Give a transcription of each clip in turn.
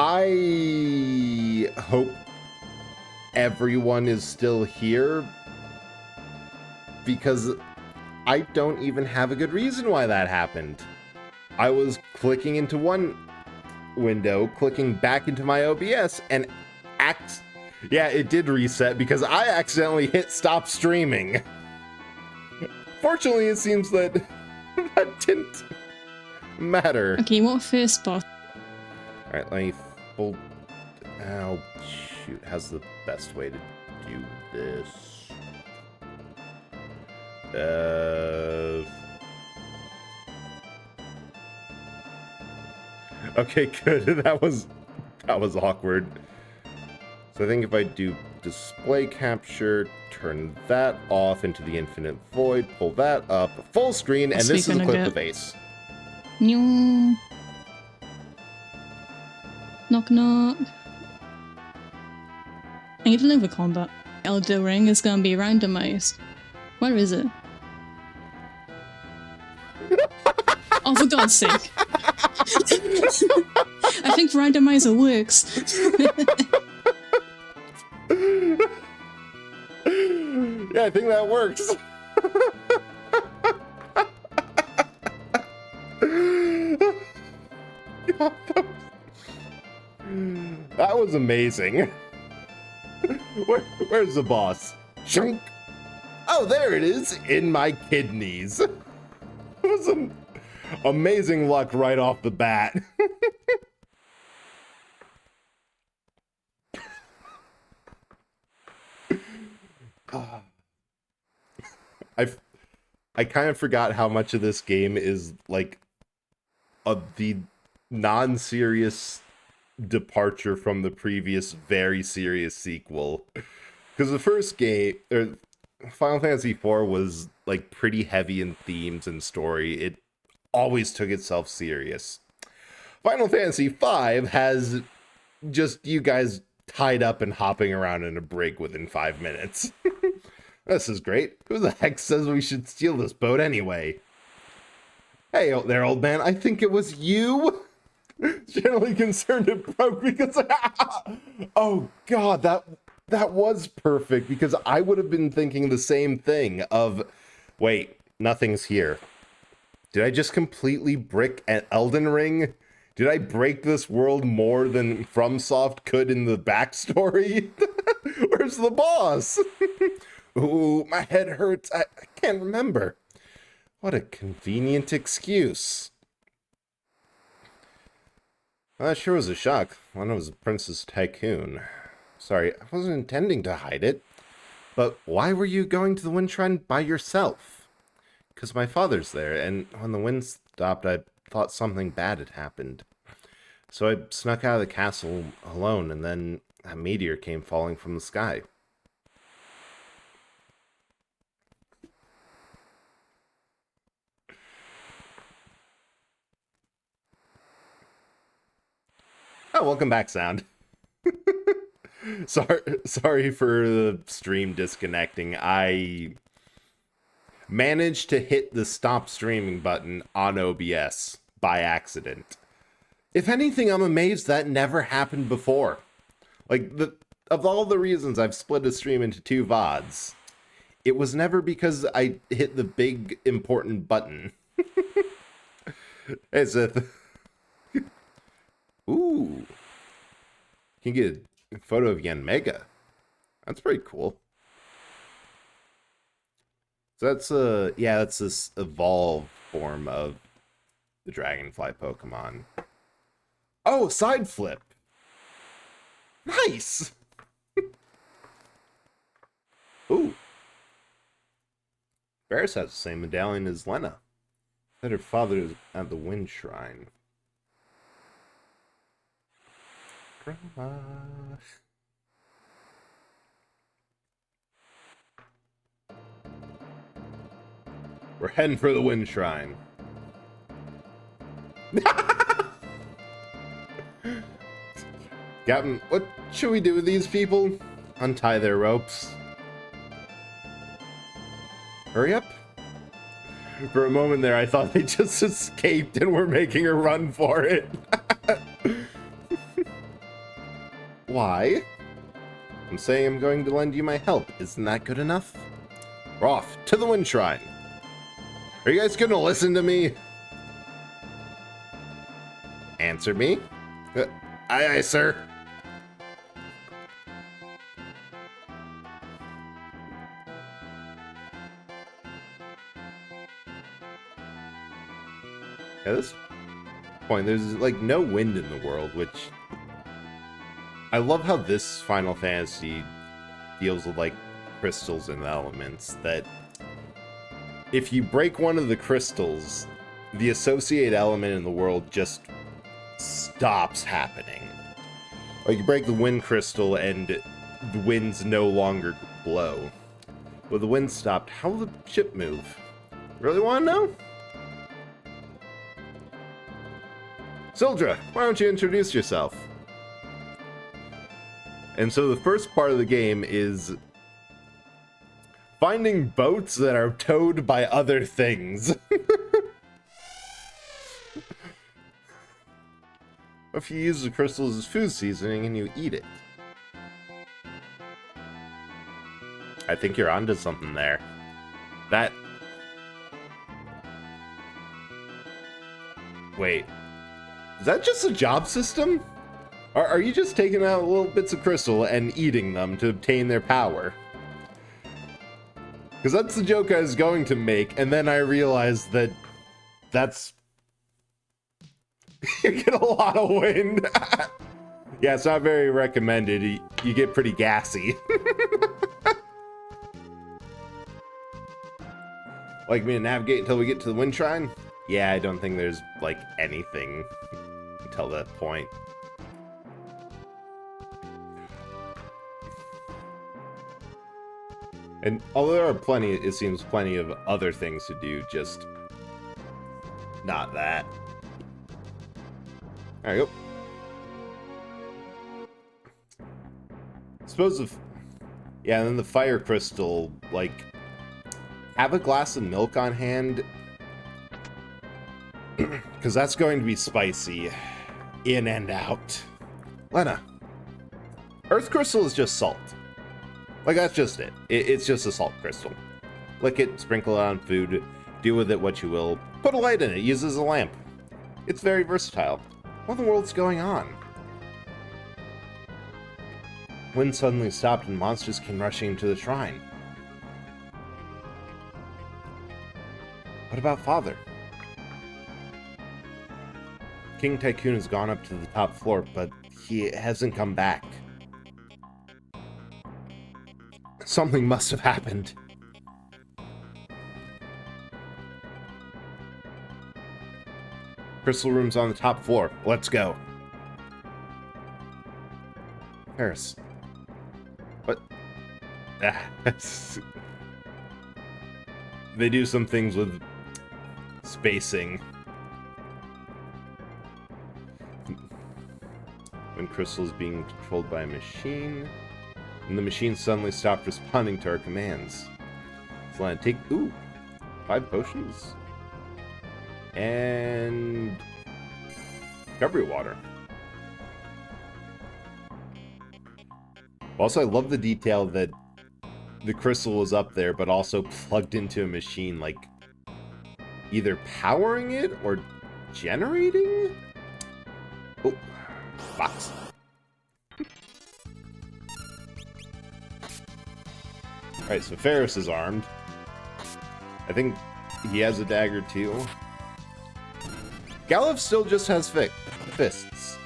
I hope everyone is still here, because I don't even have a good reason why that happened. I was clicking into one window, clicking back into my OBS, and yeah, it did reset because I accidentally hit stop streaming. Fortunately, it seems that that didn't matter. Okay, what first boss? Alright, let me full... Oh, shoot. How's the best way to do this? Okay, good. That was awkward. So I think if I do display capture, turn that off into the infinite void, pull that up, full screen, and this is a clip of Ace. New. Knock knock. I need to leave the combat. Elder Ring is gonna be randomized. Where is it? Oh, for God's sake. I think randomizer works. Yeah, I think that works. That was amazing. Where's the boss? Shunk. Oh, there it is, in my kidneys. It was some amazing luck right off the bat. I kind of forgot how much of this game is like the non-serious departure from the previous very serious sequel. Because the first game, or Final Fantasy IV, was like pretty heavy in themes and story. It always took itself serious. Final Fantasy V has just you guys tied up and hopping around in a brig within 5 minutes. This is great. Who the heck says we should steal this boat anyway? Hey there, old man. I think it was you. Generally concerned it broke because... Oh, God, that was perfect, because I would have been thinking the same thing of, wait, nothing's here. Did I just completely brick an Elden Ring? Did I break this world more than FromSoft could in the backstory? Where's the boss? Ooh, my head hurts. I can't remember. What a convenient excuse. Well, that sure was a shock. When I was a Princess Tycoon. Sorry, I wasn't intending to hide it. But why were you going to the wind shrine by yourself? Because my father's there, and when the wind stopped, I thought something bad had happened. So I snuck out of the castle alone, and then a meteor came falling from the sky. Oh, welcome back, Sound. Sorry for the stream disconnecting. I managed to hit the stop streaming button on OBS by accident. If anything, I'm amazed that never happened before. Like, of all the reasons I've split a stream into 2 VODs, it was never because I hit the big important button. Hey, Sith. Ooh. You can get a photo of Yanmega. That's pretty cool. So that's this evolved form of the Dragonfly Pokemon. Oh, side flip. Nice. Ooh. Varys has the same medallion as Lena. Said her father is at the Wind Shrine. Drama. We're heading for the Wind Shrine. Captain, what should we do with these people? Untie their ropes. Hurry up. For a moment there, I thought they just escaped and were making a run for it. Why? I'm saying I'm going to lend you my help. Isn't that good enough? We're off to the Wind Shrine. Are you guys gonna listen to me? Answer me? Aye, aye, sir. At this point, there's like no wind in the world, which I love how this Final Fantasy deals with like crystals and elements, that if you break one of the crystals, the associated element in the world just stops happening. Like you break the wind crystal and the winds no longer blow. Well, the wind stopped. How will the ship move? Really want to know? Sildra, why don't you introduce yourself? And so the first part of the game is finding boats that are towed by other things. If you use the crystals as food seasoning and you eat it. I think you're onto something there. That... Wait. Is that just a job system? Are you just taking out little bits of crystal and eating them to obtain their power? Because that's the joke I was going to make, and then I realized that that's... You get a lot of wind. Yeah, it's not very recommended. You get pretty gassy. Like me to navigate until we get to the Wind Shrine? Yeah, I don't think there's, like, anything until that point. And although there are plenty, it seems plenty of other things to do, just not that. There you go. Suppose if... Yeah, and then the fire crystal, like... Have a glass of milk on hand. Because that's going to be spicy. In and out. Lena. Earth crystal is just salt. Like, that's just it. It's just a salt crystal. Lick it, sprinkle it on food, do with it what you will. Put a light in it, use it as a lamp. It's very versatile. What in the world's going on? Wind suddenly stopped and monsters came rushing into the shrine. What about Father? King Tycoon has gone up to the top floor, but he hasn't come back. Something must have happened. Crystal room's on the top floor. Let's go. Paris. What? They do some things with spacing. When Crystal is being controlled by a machine, and the machine suddenly stopped responding to our commands. So take 5 potions and recovery water. Also, I love the detail that the crystal was up there, but also plugged into a machine, like either powering it or generating. Oh, box. Alright, so Ferris is armed. I think he has a dagger too. Galuf still just has fists.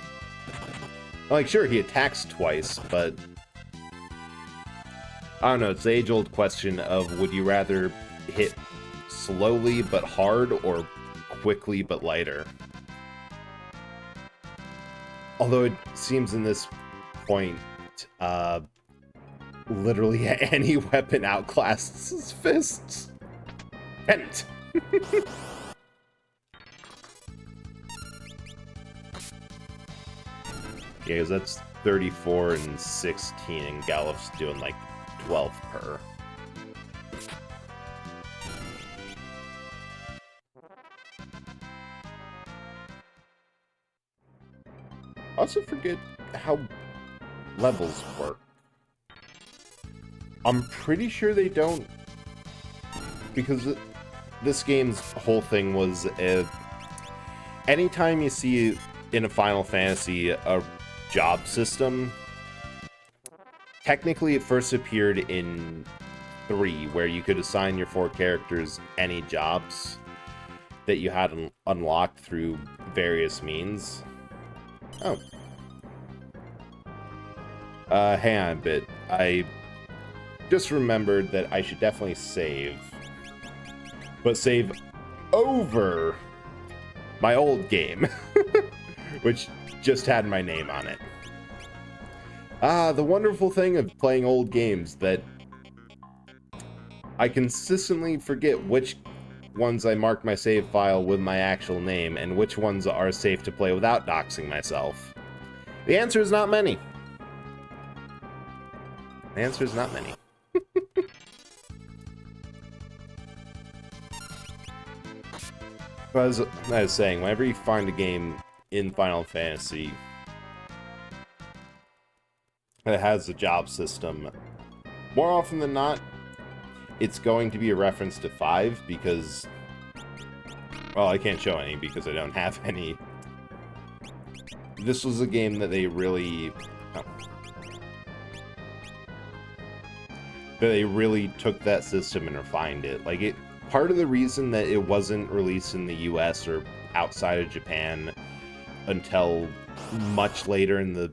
Like, sure, he attacks twice, but... I don't know, it's the age-old question of would you rather hit slowly but hard or quickly but lighter? Although it seems in this point, literally any weapon outclasses fists. Hent! Yeah, because that's 34 and 16, and Galuf's doing like 12 per. Also forget how levels work. I'm pretty sure they don't, because this game's whole thing was anytime you see in a Final Fantasy a job system, technically it first appeared in 3, where you could assign your 4 characters any jobs that you had unlocked through various means. Oh. Hang on a bit. I just remembered that I should definitely save. But save over my old game, which just had my name on it. The wonderful thing of playing old games, that I consistently forget which ones I mark my save file with my actual name and which ones are safe to play without doxing myself. The answer is not many. The answer is not many. As I was saying, whenever you find a game in Final Fantasy that has a job system, more often than not, it's going to be a reference to 5, because, well, I can't show any because I don't have any. This was a game that they really took that system and refined it. Like, part of the reason that it wasn't released in the US or outside of Japan until much later in the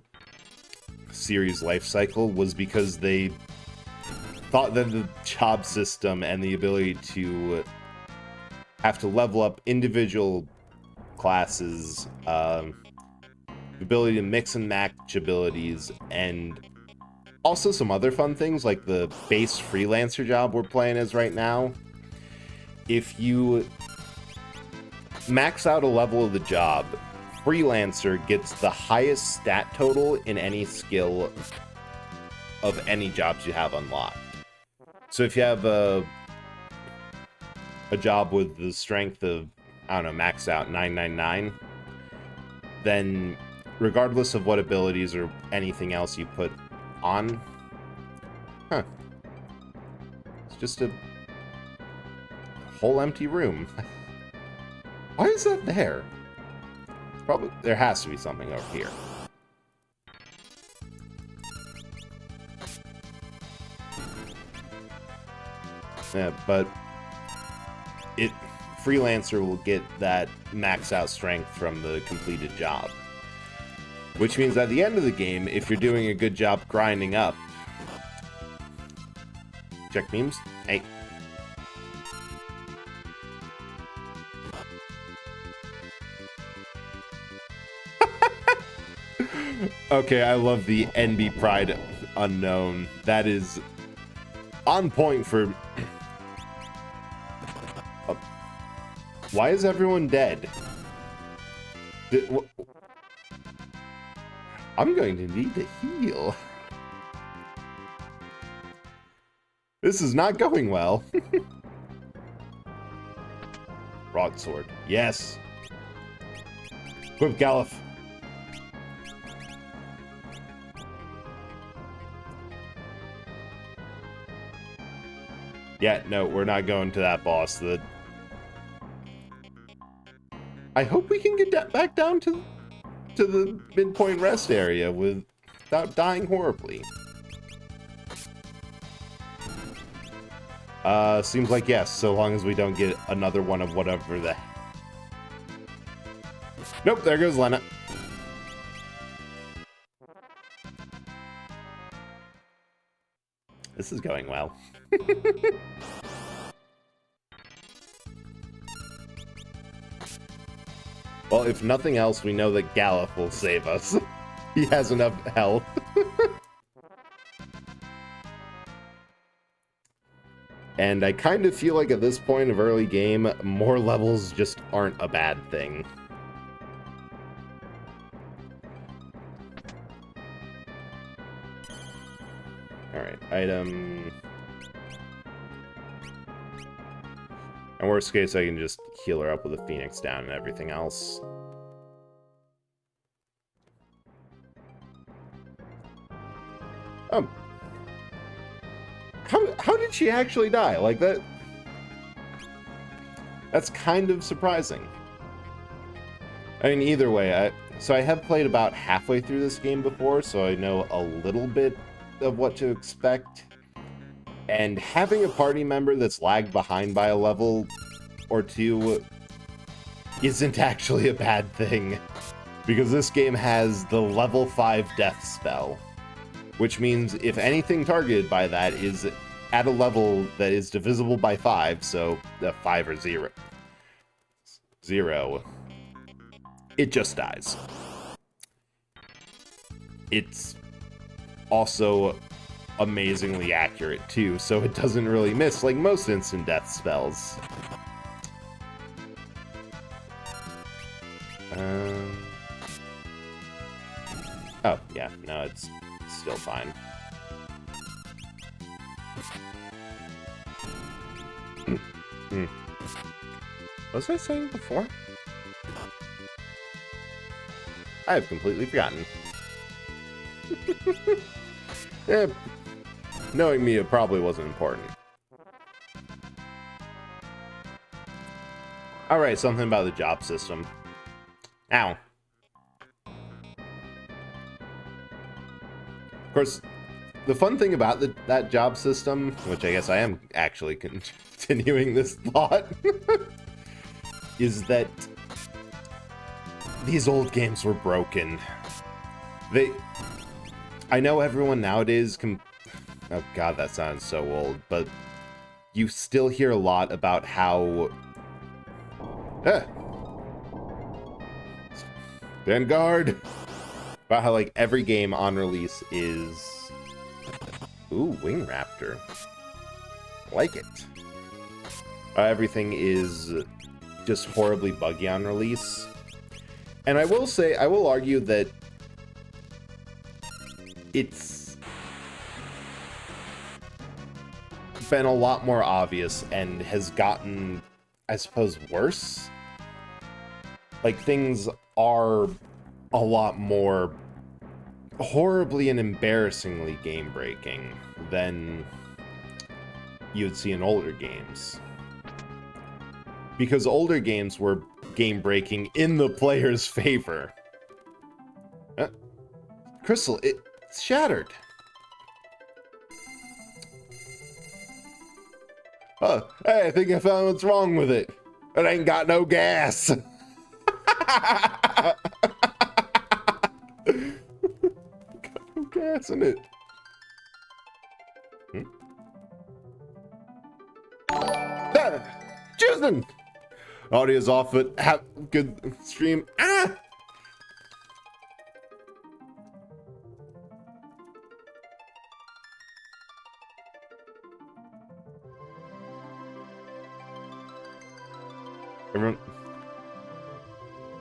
series life cycle was because they thought that the job system and the ability to have to level up individual classes, the ability to mix and match abilities, and also some other fun things like the base freelancer job we're playing as right now. If you max out a level of the job, freelancer gets the highest stat total in any skill of any jobs you have unlocked. So if you have a job with the strength of, I don't know, max out 999, then regardless of what abilities or anything else you put on, it's just a whole empty room. Why is that there? Probably there has to be something over here. Yeah, but freelancer will get that max out strength from the completed job. Which means at the end of the game, if you're doing a good job grinding up... Check memes? Hey. Okay, I love the NB Pride unknown. That is on point for... Why is everyone dead? I'm going to need to heal. This is not going well. Broadsword. Yes. Equip Galuf. Yeah, no, we're not going to that boss. I hope we can get back down to the midpoint rest area without dying horribly. Seems like yes, so long as we don't get another one of whatever the... Nope, there goes Lena. This is going well. Well, if nothing else, we know that Galuf will save us. He has enough health. And I kind of feel like at this point of early game, more levels just aren't a bad thing. Alright, item... In worst case, I can just heal her up with a Phoenix down and everything else. Um, how did she actually die? Like that? That's kind of surprising. I mean, either way, so I have played about halfway through this game before, so I know a little bit of what to expect. And having a party member that's lagged behind by a level or two isn't actually a bad thing, because this game has the level 5 death spell, which means if anything targeted by that is at a level that is divisible by 5, so 5 or 0, it just dies. It's also amazingly accurate too, so it doesn't really miss like most instant death spells. Oh yeah, no, it's still fine. What was I saying before? I have completely forgotten. Eh, knowing me, it probably wasn't important. Alright, something about the job system. Ow. Of course, the fun thing about that job system, which I guess I am actually continuing this thought, is that these old games were broken. I know everyone nowadays oh god, that sounds so old, but you still hear a lot about how... Stand guard! About how, like, every game on release is... Ooh, Wing Raptor. Like it. Everything is just horribly buggy on release. And I will argue that it's been a lot more obvious and has gotten, I suppose, worse. Like, things are a lot more horribly and embarrassingly game-breaking than you'd see in older games. Because older games were game-breaking in the player's favor. Crystal, it's shattered. Oh, hey, I think I found what's wrong with it. It ain't got no gas. Got no gas in it. Choosing. Audio's off, but have good stream. Ah! Everyone.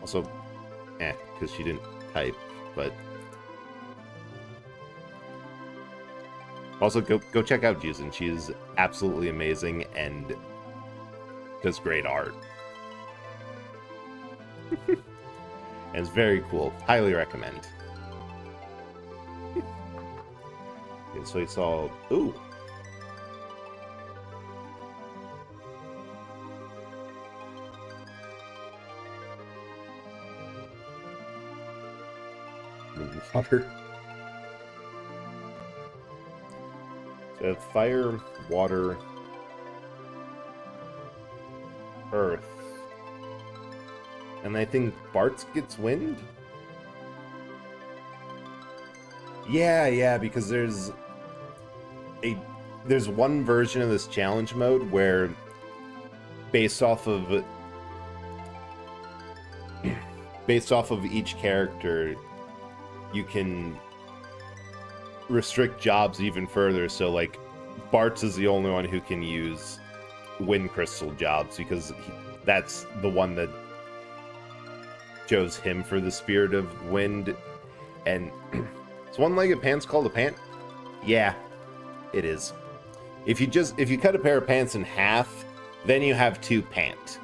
Also, because she didn't type, but also go check out Juzin. She is absolutely amazing and does great art. And it's very cool. Highly recommend. Okay, so we saw... Ooh. Water. So we have fire, water, earth. And I think Bart's gets wind? Yeah, because there's one version of this challenge mode where based off of each character you can restrict jobs even further, so like Bart's is the only one who can use wind crystal jobs because that's the one that chose him for the spirit of wind. And is one-legged pants called a pant? Yeah, it is. If you cut a pair of pants in half, then you have two pant.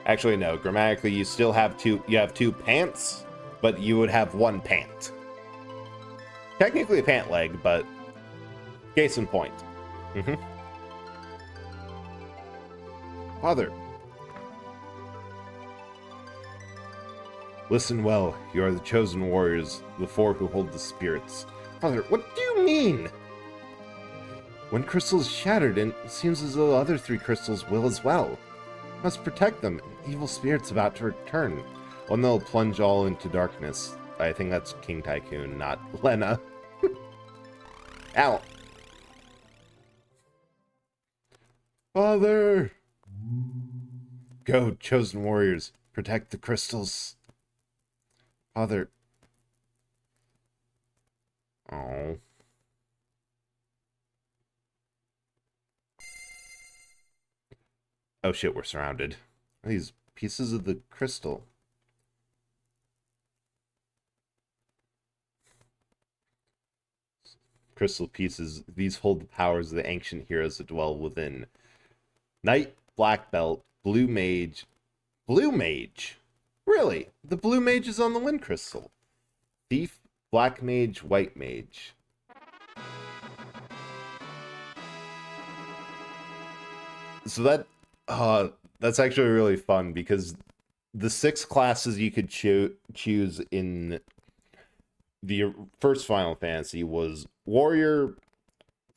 Actually, no, grammatically you still have two pants, but you would have one pant. Technically a pant leg, but case in point. Father. Listen well. You are the chosen warriors, the four who hold the spirits. Father, what do you mean? When crystals shattered, and it seems as though the other three crystals will as well. Must protect them. An evil spirit's about to return. Well, they'll plunge all into darkness. I think that's King Tycoon, not Lena. Ow. Father! Go, chosen warriors. Protect the crystals. Father. Oh. Oh shit, we're surrounded. These pieces of the crystal. Crystal pieces. These hold the powers of the ancient heroes that dwell within. Knight, Black Belt, Blue Mage. Blue Mage? Really? The Blue Mage is on the Wind Crystal. Thief, Black Mage, White Mage. So that's actually really fun because the 6 classes you could choose in the first Final Fantasy was Warrior,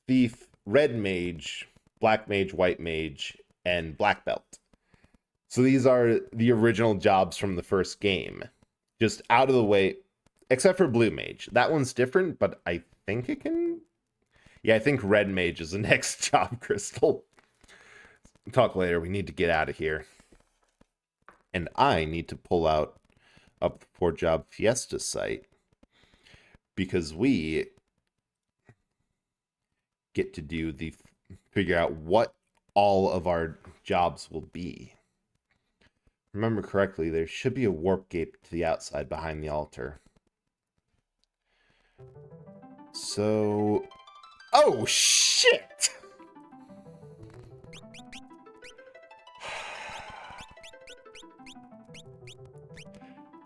Thief, Red Mage, Black Mage, White Mage, and Black Belt. So these are the original jobs from the first game. Just out of the way, except for Blue Mage. That one's different, but I think it can... Yeah, I think Red Mage is the next job crystal. Talk later, we need to get out of here. And I need to pull up the Four Job Fiesta site. Because we get to figure out what all of our jobs will be. Remember correctly, there should be a warp gate to the outside behind the altar. So... Oh, shit!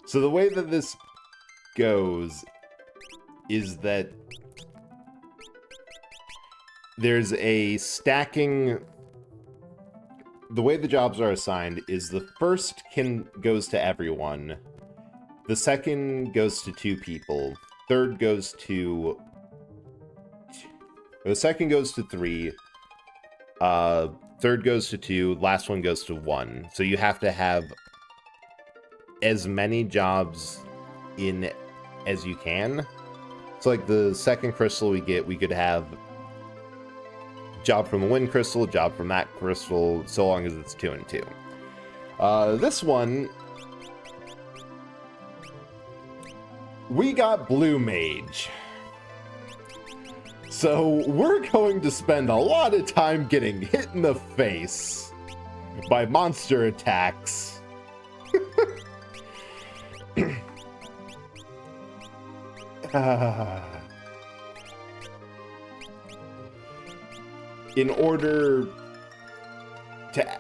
So the way that this goes is that there's a stacking... The way the jobs are assigned is the first goes to everyone, the second goes to 2 people, third goes to... The second goes to 3, third goes to 2, last one goes to 1. So you have to have as many jobs in as you can. So like the second crystal we could have job from the Wind Crystal, job from that crystal, so long as it's 2 and 2. This one, we got Blue Mage. So we're going to spend a lot of time getting hit in the face by monster attacks. In order to...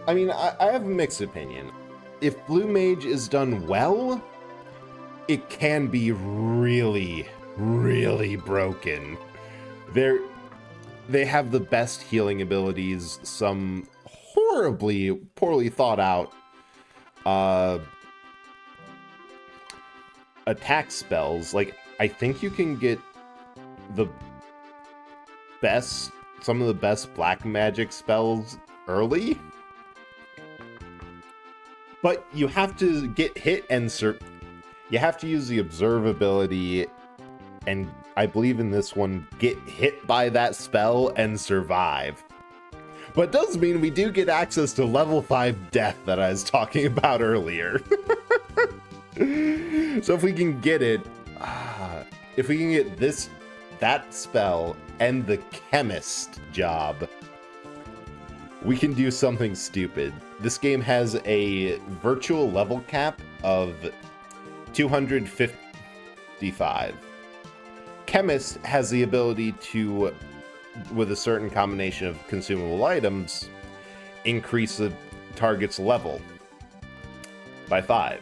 I mean, I have a mixed opinion. If Blue Mage is done well, it can be really, really broken. They have the best healing abilities, some horribly, poorly thought out attack spells. Like, I think you can get some of the best black magic spells early, but you have to get hit and you have to use the observability, and I believe in this one, get hit by that spell and survive. But it does mean we do get access to level 5 death that I was talking about earlier. So if we can get it, if we can get that spell and the chemist job, we can do something stupid. This game has a virtual level cap of 255. Chemist has the ability to, with a certain combination of consumable items, increase the target's level by 5.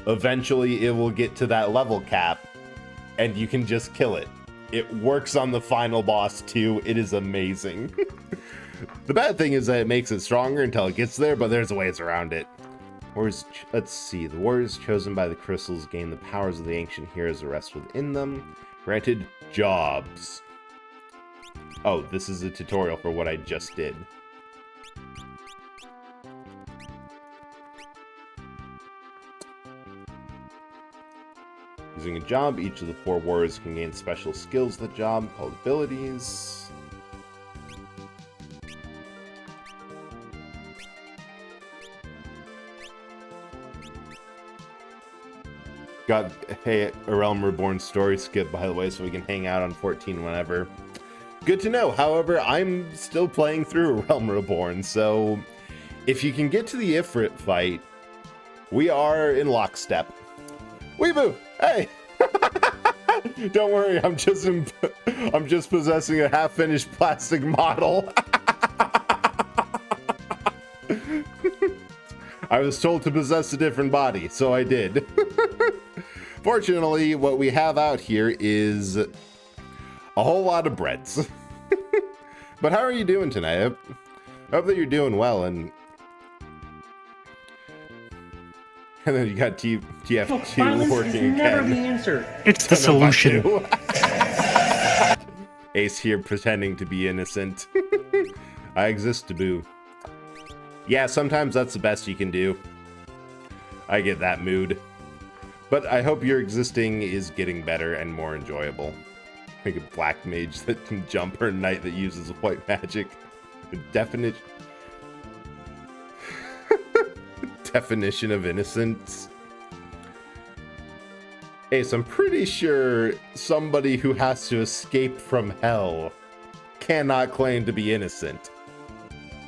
Eventually, it will get to that level cap, and you can just kill it. It works on the final boss too. It is amazing. The bad thing is that it makes it stronger until it gets there, but there's ways around it. Let's see. The warriors chosen by the crystals gain the powers of the ancient heroes that rest within them. Granted jobs. Oh, this is a tutorial for what I just did. Using a job, each of the 4 warriors can gain special skills of the job called abilities. Got a Realm Reborn story skip, by the way, so we can hang out on 14 whenever. Good to know. However, I'm still playing through Realm Reborn, so if you can get to the Ifrit fight, we are in lockstep. Weeboo! Hey! Don't worry, I'm just possessing a half-finished plastic model. I was told to possess a different body, so I did. Fortunately, what we have out here is a whole lot of breads. But how are you doing tonight? I hope that you're doing well, and then you got TF2 working never again. the answer. It's the solution. Ace here pretending to be innocent. I exist, Taboo. Yeah, sometimes that's the best you can do. I get that mood. But I hope your existing is getting better and more enjoyable. Make a black mage that can jump or a knight that uses white magic. Definition of innocence. Ace, I'm pretty sure somebody who has to escape from hell cannot claim to be innocent.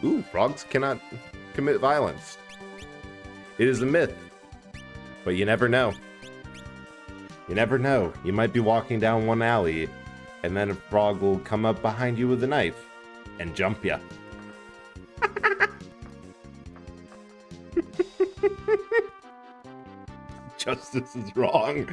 Ooh, frogs cannot commit violence. It is a myth, but you never know. You never know. You might be walking down one alley, and then a frog will come up behind you with a knife and jump ya. Justice is wrong.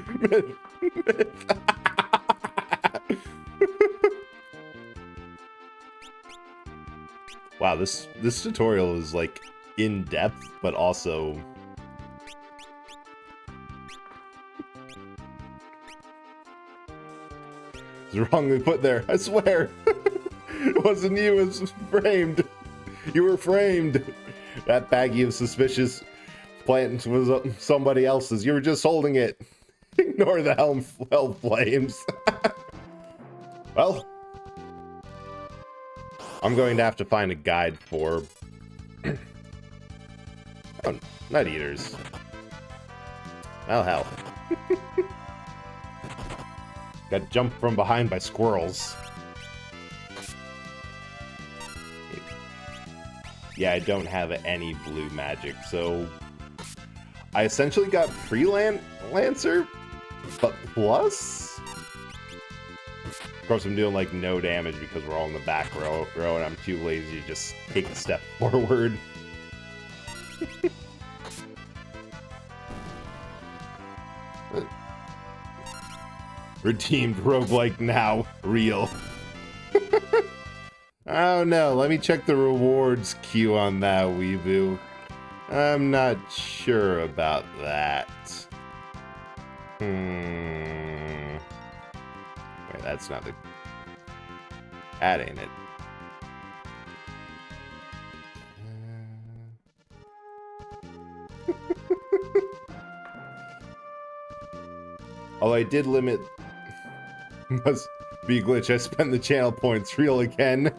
Wow, this tutorial is like in depth, but also it's wrongly put there. I swear, it wasn't you. It was framed. You were framed. That baggie of suspicious plant was somebody else's. You were just holding it. Ignore the hell flames. Well, I'm going to have to find a guide for nut eaters. Well, hell. Got jumped from behind by squirrels. Yeah, I don't have any blue magic, so I essentially got Freelancer, but plus? Of course, I'm doing like no damage because we're all in the back row and I'm too lazy to just take a step forward. Redeemed roguelike now. Real. Oh no, let me check the rewards queue on that, Weeboo. I'm not sure about that. Wait, that's not the... That ain't it. Although I did limit... Must be a glitch. I spent the channel points real again.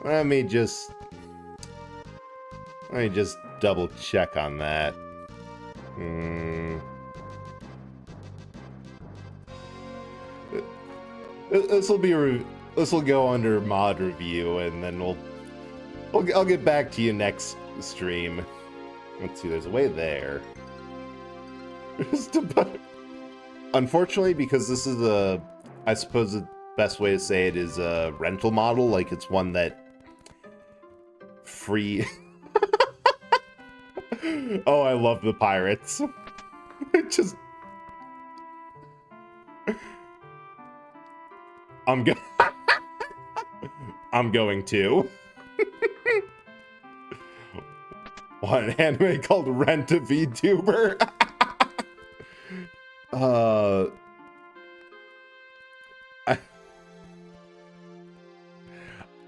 Let me just double check on that. This will go under mod review, and then I'll get back to you next stream. Let's see. There's a way there. Unfortunately, because this is I suppose the best way to say it is a rental model. Like, it's one that free. Oh, I love the pirates. Just... I'm going to. What, an anime called Rent a VTuber?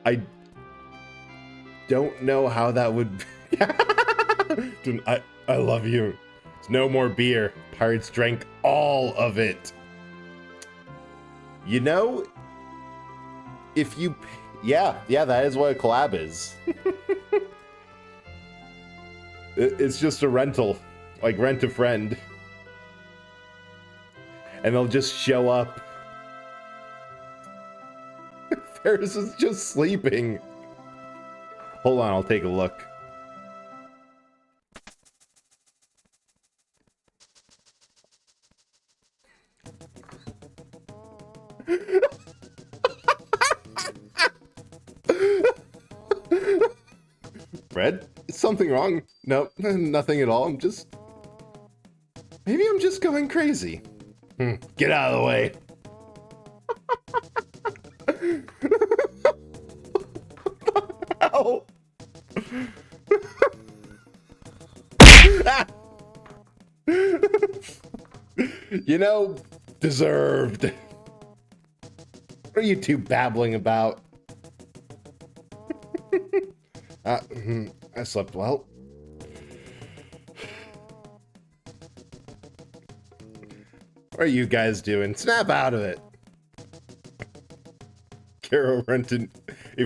I don't know how that would... Dude, I love you. There's no more beer. Pirates drank all of it. You know, if you... Yeah, that is what a collab is. It's just a rental. Like, rent a friend. And they'll just show up. Ferris is just sleeping. Hold on, I'll take a look. Fred? Is something wrong? Nope, nothing at all. Maybe I'm just going crazy. Get out of the way. What the hell? You know, deserved. What are you two babbling about? I slept well. What are you guys doing? Snap out of it. Kara rented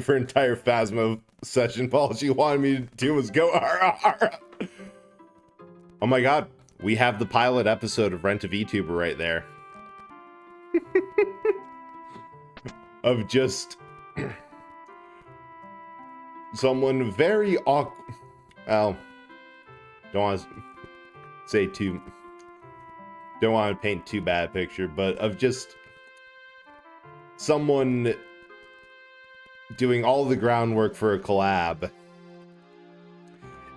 for entire Phasma session. All she wanted me to do was go RR. Oh my god, we have the pilot episode of Rent a VTuber right there. Of just someone very awkward. Well, don't want to say too. Don't want to paint too bad a picture, but of just someone doing all the groundwork for a collab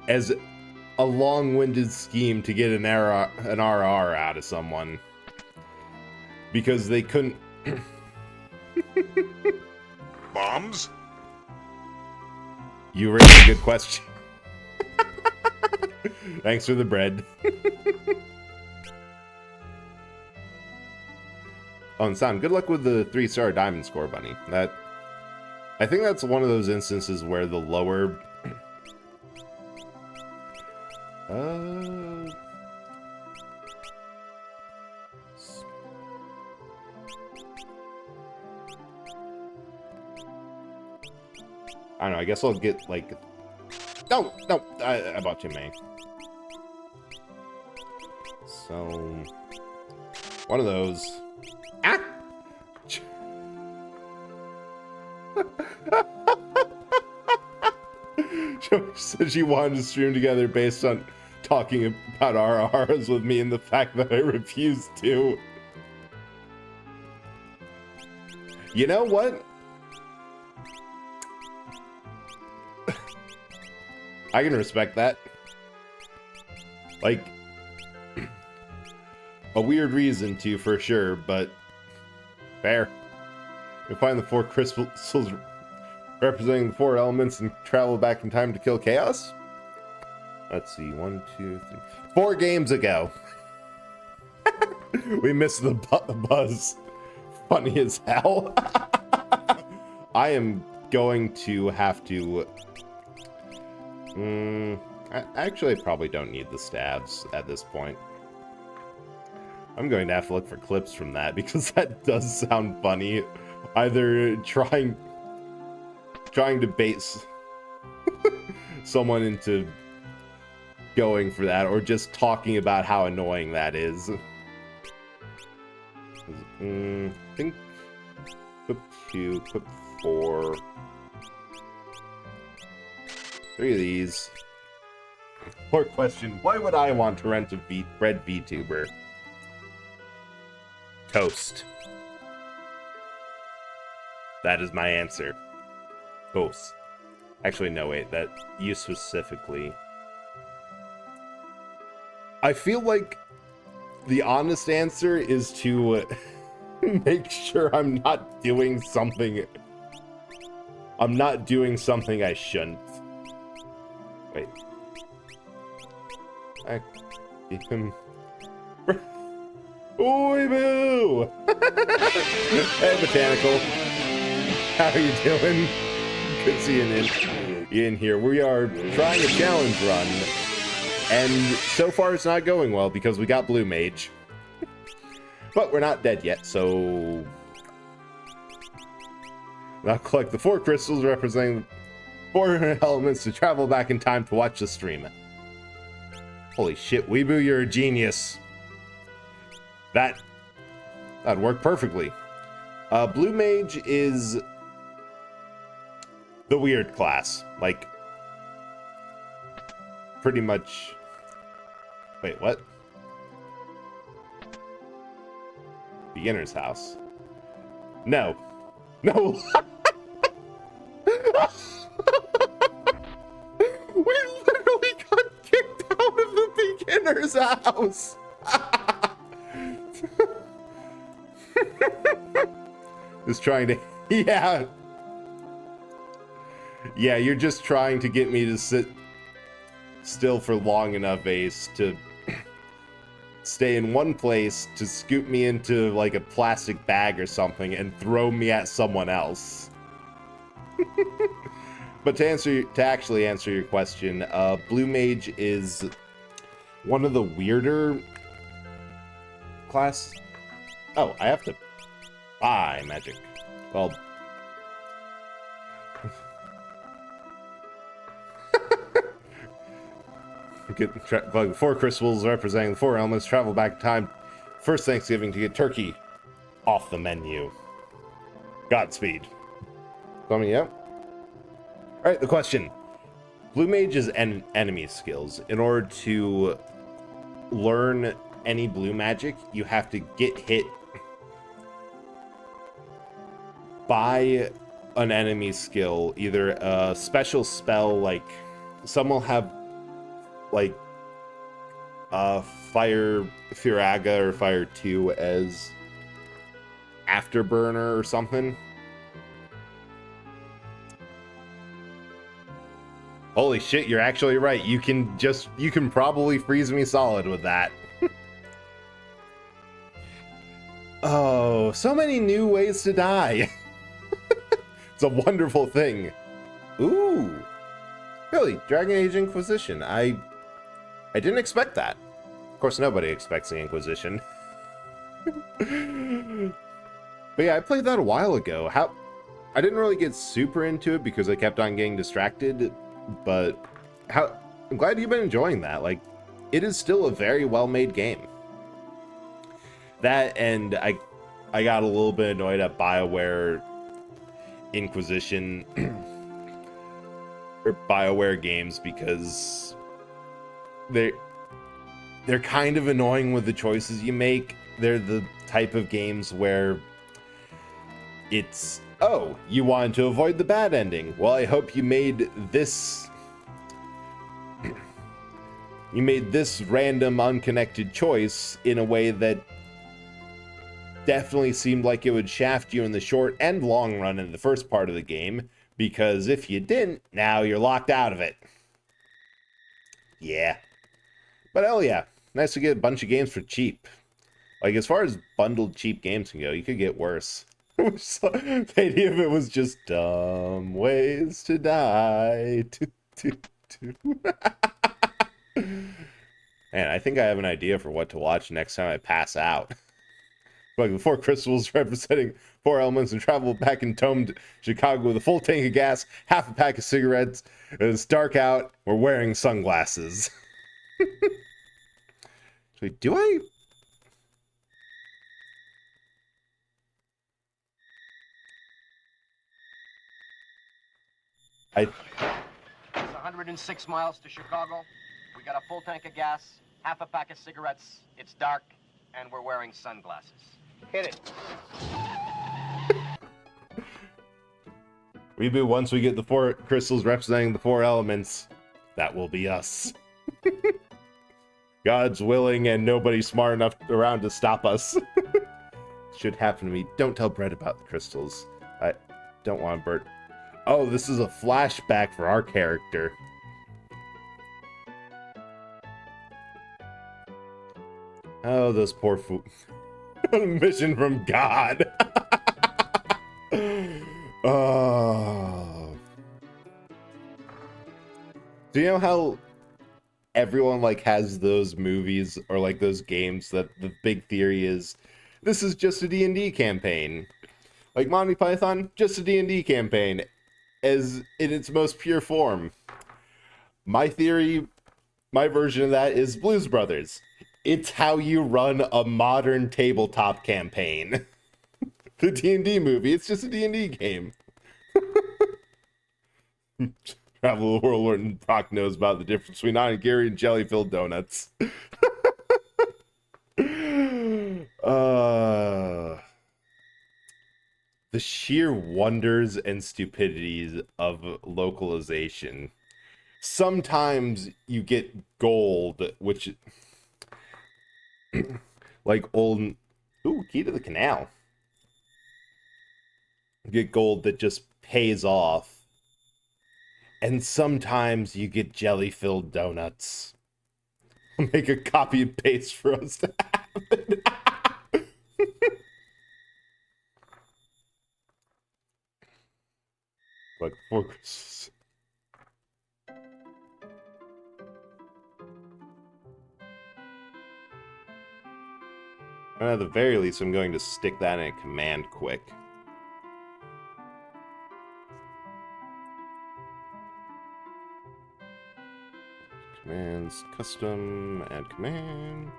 as a long-winded scheme to get an RR out of someone because they couldn't. Bombs? You raised a good question. Thanks for the bread. Oh, and Sam, good luck with the 3-star diamond score, bunny. I think that's one of those instances where the lower... I don't know, I guess I'll get, like... No, I bought you, May. So... one of those... Ah! She said she wanted to stream together based on talking about RRs with me and the fact that I refused to. You know what? I can respect that. Like, a weird reason to, for sure, but fair. You find the 4 crystals representing the 4 elements and travel back in time to kill chaos? Let's see, 1, 2, 3... 4 games ago. We missed the buzz. Funny as hell. I am going to have to... actually, I probably don't need the stabs at this point. I'm going to have to look for clips from that because that does sound funny. Either trying to bait someone into going for that, or just talking about how annoying that is. I think clip 2, clip 4, 3 of these. More question: why would I want to rent a bread VTuber? Toast. That is my answer. Toast. Actually, no, wait. That you specifically. I feel like the honest answer is to make sure I'm not doing something. I'm not doing something I shouldn't. Wait. I keep him. Oi, boo! Hey, Botanical. How are you doing? Good seeing you in here. We are trying a challenge run, and so far it's not going well because we got Blue Mage. But we're not dead yet, so... Now collect the 4 crystals representing 4 elements to travel back in time to watch the stream. Holy shit, Weeboo, you're a genius. That'd work perfectly. Blue Mage is the weird class. Like, pretty much... Wait, what? Beginner's house. No. No! We literally got kicked out of the beginner's house! Just trying to... Yeah. Yeah, you're just trying to get me to sit still for long enough, Ace, to stay in one place, to scoop me into, like, a plastic bag or something and throw me at someone else. But to actually answer your question, Blue Mage is one of the weirder class... Oh, I have to buy magic. Well... Get 4 crystals representing the 4 elements. Travel back in time. First Thanksgiving to get turkey off the menu. Godspeed. Coming up. Alright, the question. Blue Mage's enemy skills. In order to learn any blue magic, you have to get hit by an enemy skill. Either a special spell, like some will have like Fire Firaga or Fire 2 as Afterburner or something. Holy shit, you're actually right. You can probably freeze me solid with that. Oh, so many new ways to die. It's a wonderful thing. Ooh. Really, Dragon Age Inquisition. I didn't expect that. Of course, nobody expects the Inquisition. But yeah, I played that a while ago. I didn't really get super into it because I kept on getting distracted, but I'm glad you've been enjoying that. Like, it is still a very well-made game. That, and I got a little bit annoyed at BioWare Inquisition or BioWare games because they're kind of annoying with the choices you make. They're the type of games where it's, oh, you wanted to avoid the bad ending. Well, I hope you made this random unconnected choice in a way that definitely seemed like it would shaft you in the short and long run in the first part of the game, because if you didn't, now you're locked out of it. Yeah. But hell yeah, nice to get a bunch of games for cheap. Like, as far as bundled cheap games can go, you could get worse. The idea of it was just dumb ways to die. Man, I think I have an idea for what to watch next time I pass out. Like the 4 crystals representing 4 elements and travel back in domed Chicago with a full tank of gas, half a pack of cigarettes. It's dark out. We're wearing sunglasses. Wait, do I? It's 106 miles to Chicago. We got a full tank of gas, half a pack of cigarettes. It's dark, and we're wearing sunglasses. Hit it. Reboot, once we get the 4 crystals representing the 4 elements, that will be us. God's willing and nobody's smart enough around to stop us. Should happen to me. Don't tell Brett about the crystals. I don't want Bert. Oh, this is a flashback for our character. Oh, those poor mission from God. Oh. Do you know how everyone like has those movies or like those games that the big theory is this is just a D&D campaign? Like Monty Python, just a D&D campaign as in its most pure form. My theory, my version of that is Blues Brothers. It's how you run a modern tabletop campaign. The D&D movie, it's just a D&D game. Travel the world where Brock knows about the difference between onigiri and jelly-filled donuts. The sheer wonders and stupidities of localization. Sometimes you get gold, which... like old... Ooh, key to the canal. You get gold that just pays off. And sometimes you get jelly-filled donuts. I'll make a copy and paste for us to happen. Like 4 Christmas. At the very least, I'm going to stick that in a command quick. Commands, custom, add command.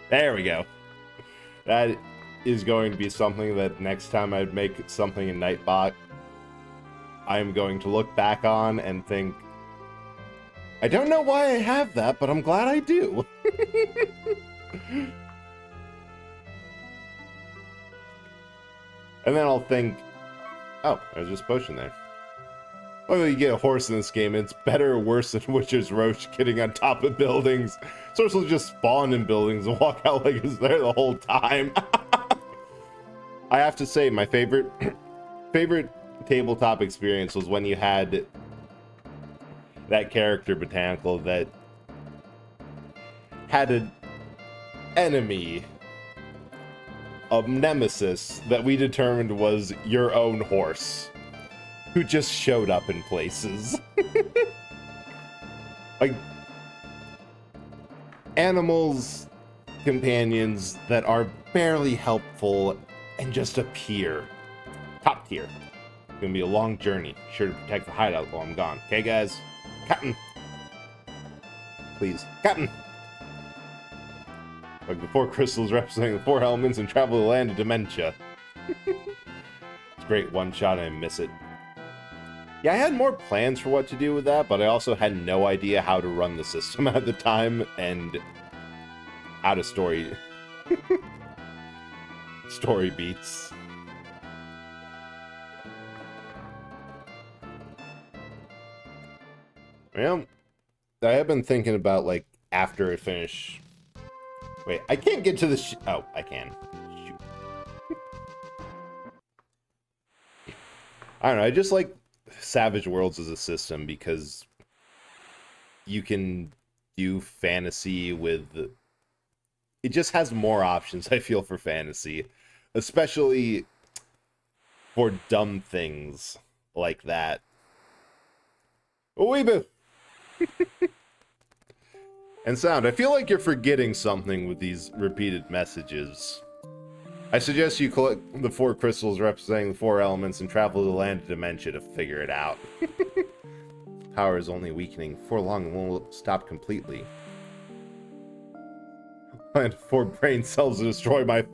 There we go. That is going to be something that next time I make something in Nightbot, I'm going to look back on and think, I don't know why I have that, but I'm glad I do. And then I'll think, oh, there's this potion there. Whether you get a horse in this game, it's better or worse than Witcher's Roach getting on top of buildings. Source will just spawn in buildings and walk out like it's there the whole time. I have to say, my favorite tabletop experience was when you had that character botanical that had an enemy, a nemesis that we determined was your own horse, who just showed up in places. Like animals, companions that are barely helpful and just appear. Top tier. It's gonna be a long journey. Sure to protect the hideout while I'm gone. Okay, guys? Captain! Please. Captain! Like the 4 crystals representing the 4 elements and travel the land of dementia. It's a great one shot and I miss it. Yeah, I had more plans for what to do with that, but I also had no idea how to run the system at the time and how to story beats. Well, I have been thinking about, like, after I finish... Wait, I can't get to the oh, I can. Shoot. I don't know, I just like Savage Worlds as a system because you can do fantasy with... It just has more options, I feel, for fantasy. Especially for dumb things like that. Weeboo! And sound, I feel like you're forgetting something with these repeated messages. I suggest you collect the 4 crystals representing the 4 elements and travel to the land of dementia to figure it out. Power is only weakening. For long, it won't stop completely. And 4 brain cells to destroy my...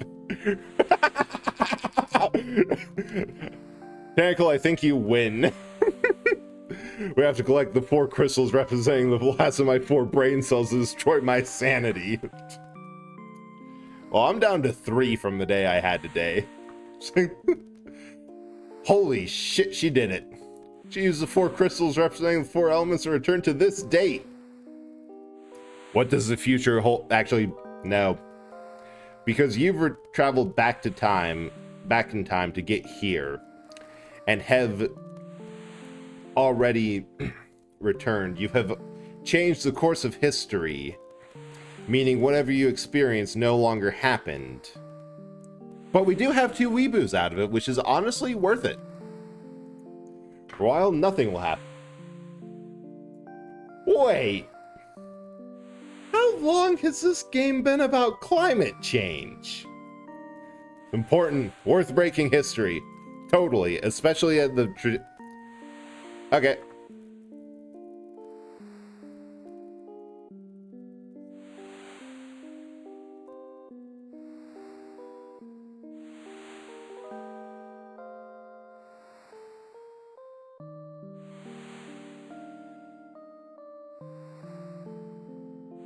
Tentacle, I think you win. We have to collect the 4 crystals representing the last of my 4 brain cells to destroy my sanity. Well, I'm down to 3 from the day I had today. Holy shit, she did it. She used the 4 crystals representing the 4 elements and returned to this date. What does the future hold? Actually, no. Because you've traveled back in time to get here, and have already returned. You have changed the course of history, meaning whatever you experienced no longer happened. But we do have 2 weeboos out of it, which is honestly worth it. For a while, nothing will happen. Wait. How long has this game been about climate change? Important, worth breaking history. Totally, especially at the... Okay.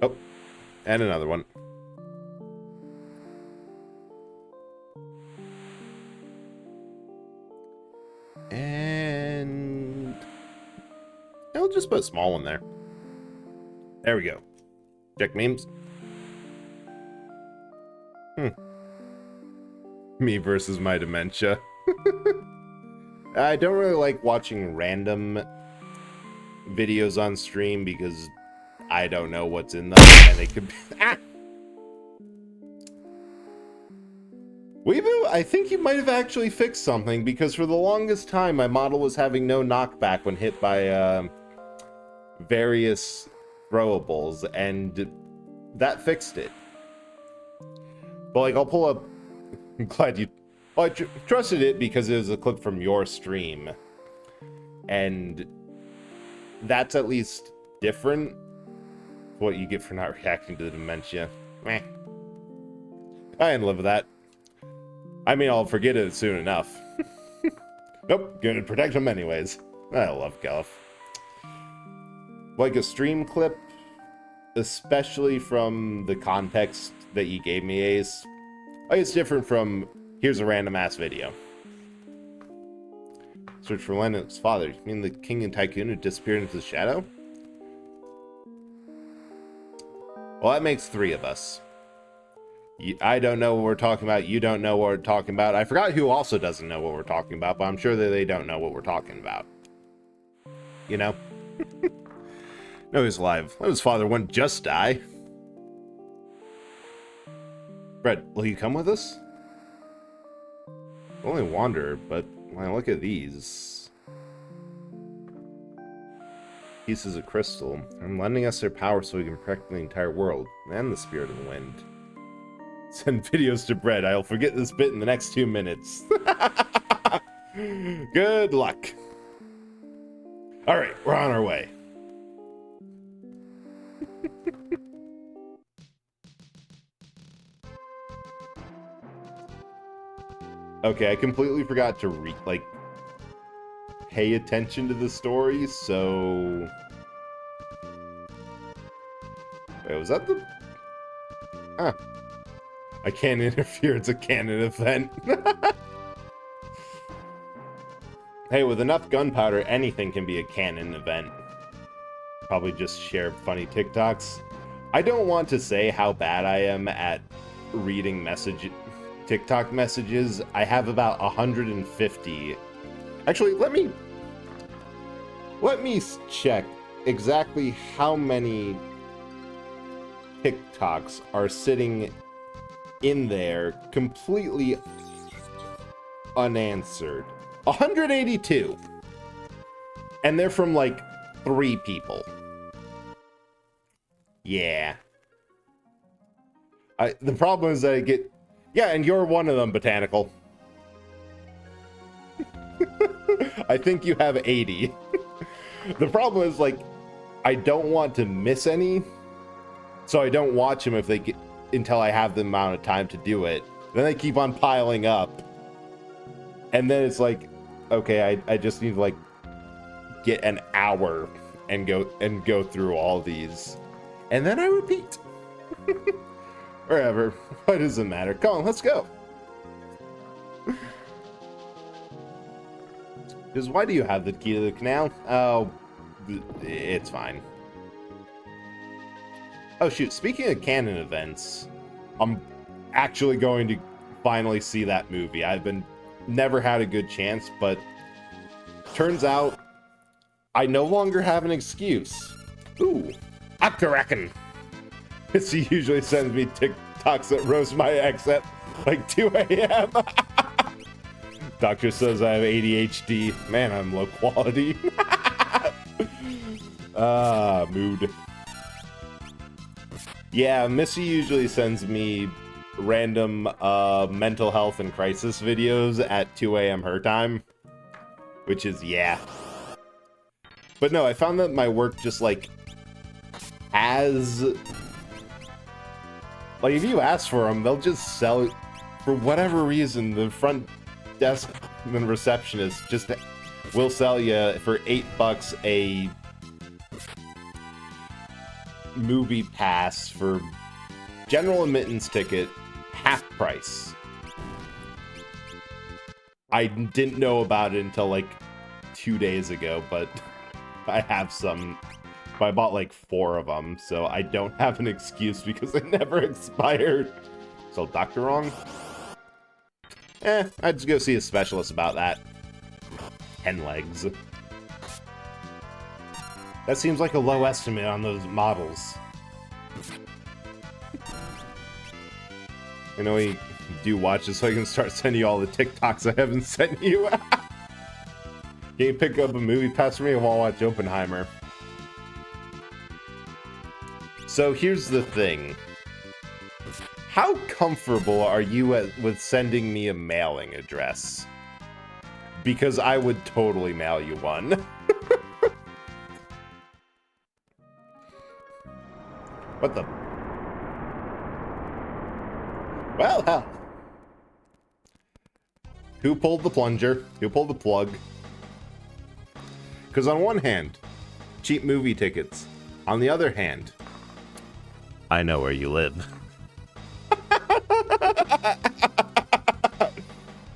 Oh, and another one. And I'll just put a small one there. There we go. Check memes. Me versus my dementia. I don't really like watching random videos on stream because I don't know what's in them, and they could be... Ah! Weeboo, I think you might have actually fixed something, because for the longest time, my model was having no knockback when hit by various throwables, and that fixed it. But, like, I'll pull up... I'm glad you... Well, I trusted it because it was a clip from your stream. And that's at least different. What you get for not reacting to the dementia. Meh. I can live with that. I mean, I'll forget it soon enough. Nope, gonna protect him anyways. I love Gelf. Like a stream clip, especially from the context that you gave me, Ace. Like, it's different from, here's a random ass video. Search for Leonard's father. You mean the king and tycoon who disappeared into the shadow? Well, that makes 3 of us. I don't know what we're talking about. You don't know what we're talking about. I forgot who also doesn't know what we're talking about, but I'm sure that they don't know what we're talking about. You know? No, he's alive. Let his father wouldn't just die. Fred, will you come with us? Only wanderer, but when I look at these... pieces of crystal. They're lending us their power so we can protect the entire world, and the spirit of the wind. Send videos to Brett. I'll forget this bit in the next 2 minutes. Good luck. Alright, we're on our way. Okay, I completely forgot to pay attention to the story, so... Wait, was that the... Huh. I can't interfere, it's a canon event. Hey, with enough gunpowder, anything can be a canon event. Probably just share funny TikToks. I don't want to say how bad I am at reading TikTok messages. I have about 150. Actually, let me check exactly how many TikToks are sitting in there completely unanswered. 182. And they're from like 3 people. Yeah. The problem is that I get... Yeah, and you're one of them, Botanical. I think you have 80. The problem is, like, I don't want to miss any, so I don't watch them if they get until I have the amount of time to do it. Then they keep on piling up. And then it's like, okay, I just need to, like, get an hour and go through all these. And then I repeat. Wherever. What does it matter? Come on, let's go. Because why do you have the key to the canal? Oh, it's fine. Oh shoot, speaking of canon events, I'm actually going to finally see that movie. Never had a good chance, but turns out I no longer have an excuse. Ooh, Octoreckon. She usually sends me TikToks that roast my ex at like 2 a.m. Doctor says I have ADHD. Man, I'm low quality. Mood. Yeah, Missy usually sends me random mental health and crisis videos at 2 a.m. her time. Which is, yeah. But no, I found that my work just, like, has... Like, if you ask for them, they'll just sell it. For whatever reason, the front desk and receptionist just will sell you for $8 a movie pass for general admittance ticket, half price. I didn't know about it until like 2 days ago, but I have some. I bought like 4 of them, so I don't have an excuse because they never expired. So doctor wrong? I'd just go see a specialist about that. 10 legs. That seems like a low estimate on those models. I know you do watch this so I can start sending you all the TikToks I haven't sent you. Can you pick up a movie pass for me while I watch Oppenheimer? So here's the thing. How comfortable are you with sending me a mailing address? Because I would totally mail you one. What the? Well, hell. Who pulled the plunger? Who pulled the plug? Because on one hand, cheap movie tickets. On the other hand, I know where you live.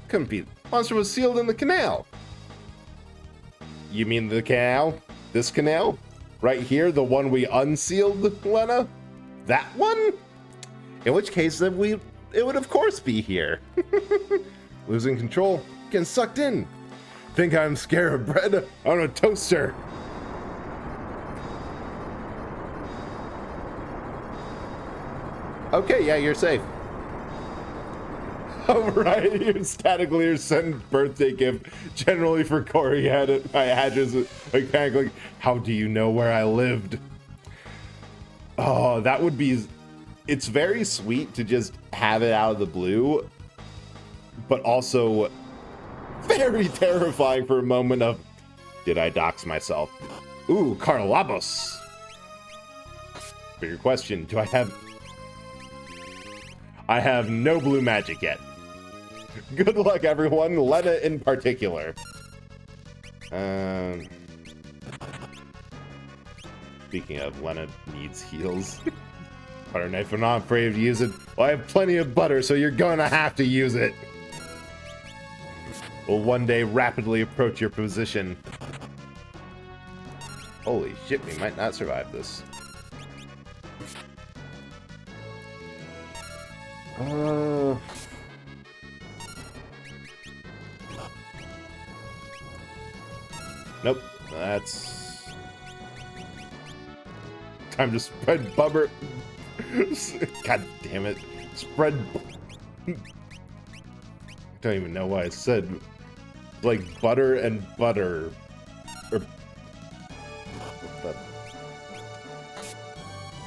Couldn't be. Monster was sealed in the canal. You mean the canal? This canal? Right here, the one we unsealed, Lena? That one? In which case, then it would of course be here. Losing control, getting sucked in. Think I'm scared of bread on a toaster. Okay, yeah, you're safe. Oh, right, your static leader sent birthday gift generally for Corey at my address, like panic, like, how do you know where I lived? Oh, that would be, it's very sweet to just have it out of the blue, but also very terrifying for a moment of, did I dox myself? Ooh, Carlabos. Bigger question, do I have no blue magic yet. Good luck, everyone. Lena in particular. Speaking of, Lena needs heals. Butter knife, I'm not afraid to use it. Well, I have plenty of butter, so you're gonna have to use it. Will one day rapidly approach your position. Holy shit, we might not survive this. Nope, that's time to spread butter. God damn it, spread. I don't even know why I said like butter and butter. Or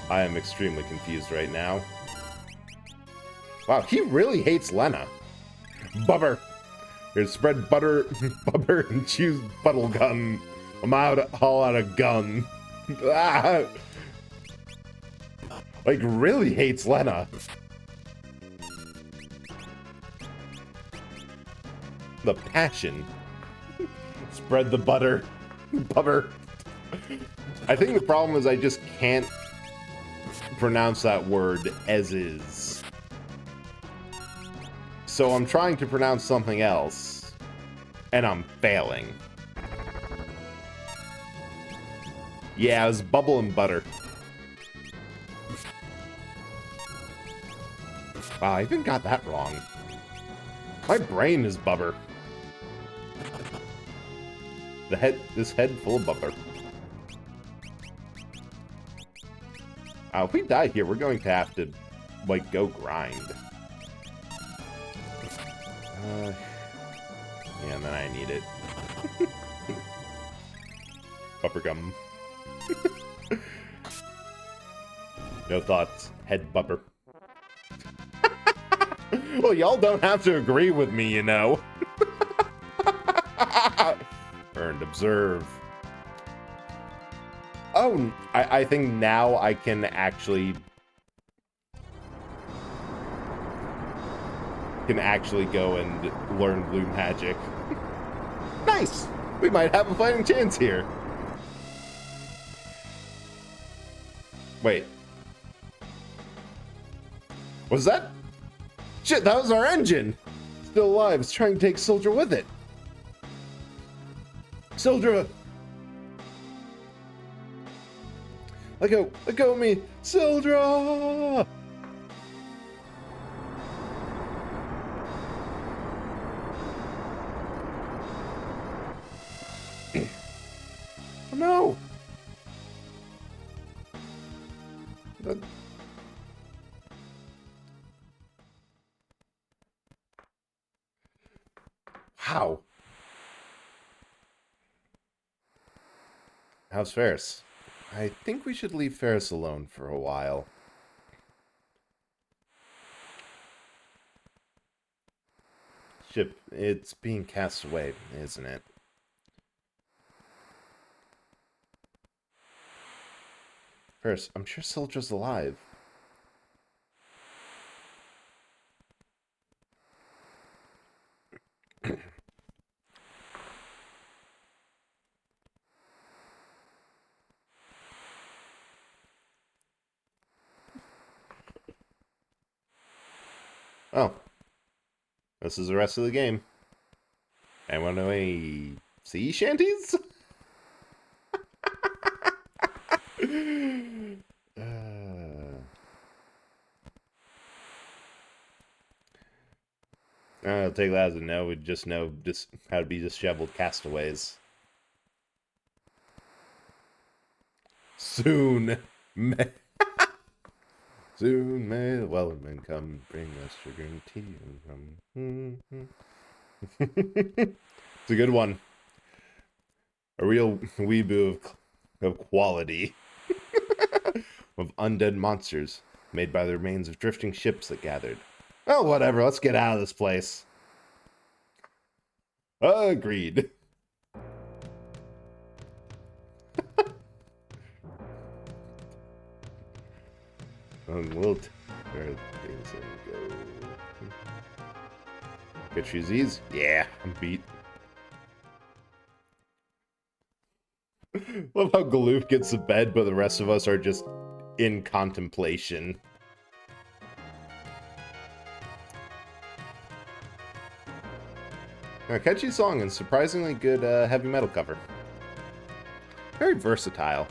I am extremely confused right now. Wow, he really hates Lena. Bubber. Here, spread butter, bubber, and choose buttle gun. I'm all out of gun. Ah. Like, really hates Lena. The passion. Spread the butter. Bubber. I think the problem is I just can't pronounce that word as is. So I'm trying to pronounce something else, and I'm failing. Yeah, it was bubble and butter. Wow, I even got that wrong. My brain is bubber. This head full of bubber. If we die here, we're going to have to, like, go grind. Yeah, and then I need it. Bubblegum. No thoughts. Head bubber. Well, y'all don't have to agree with me, you know. Earned observe. Oh, I think now I can actually go and learn blue magic. Nice! We might have a fighting chance here. Wait. Was that? Shit, that was our engine! Still alive, it's trying to take Soldier with it. Soldier! Let go of me! Soldier! Oh no! Wow. How's Ferris? I think we should leave Ferris alone for a while. Ship, it's being cast away, isn't it? Ferris, I'm sure Soldier's alive. Oh. This is the rest of the game. Anyone know any sea shanties? I'll take that as a no. We just know how to be disheveled castaways. Soon may... Soon may the Wellerman come bring us sugar and tea and rum. It's a good one. A real weeboo of quality. Of undead monsters made by the remains of drifting ships that gathered. Oh, whatever. Let's get out of this place. Agreed. We'll where things go. Get shoesies? Yeah, I'm beat. Love how Galoof gets to bed, but the rest of us are just in contemplation. A catchy song and surprisingly good heavy metal cover. Very versatile.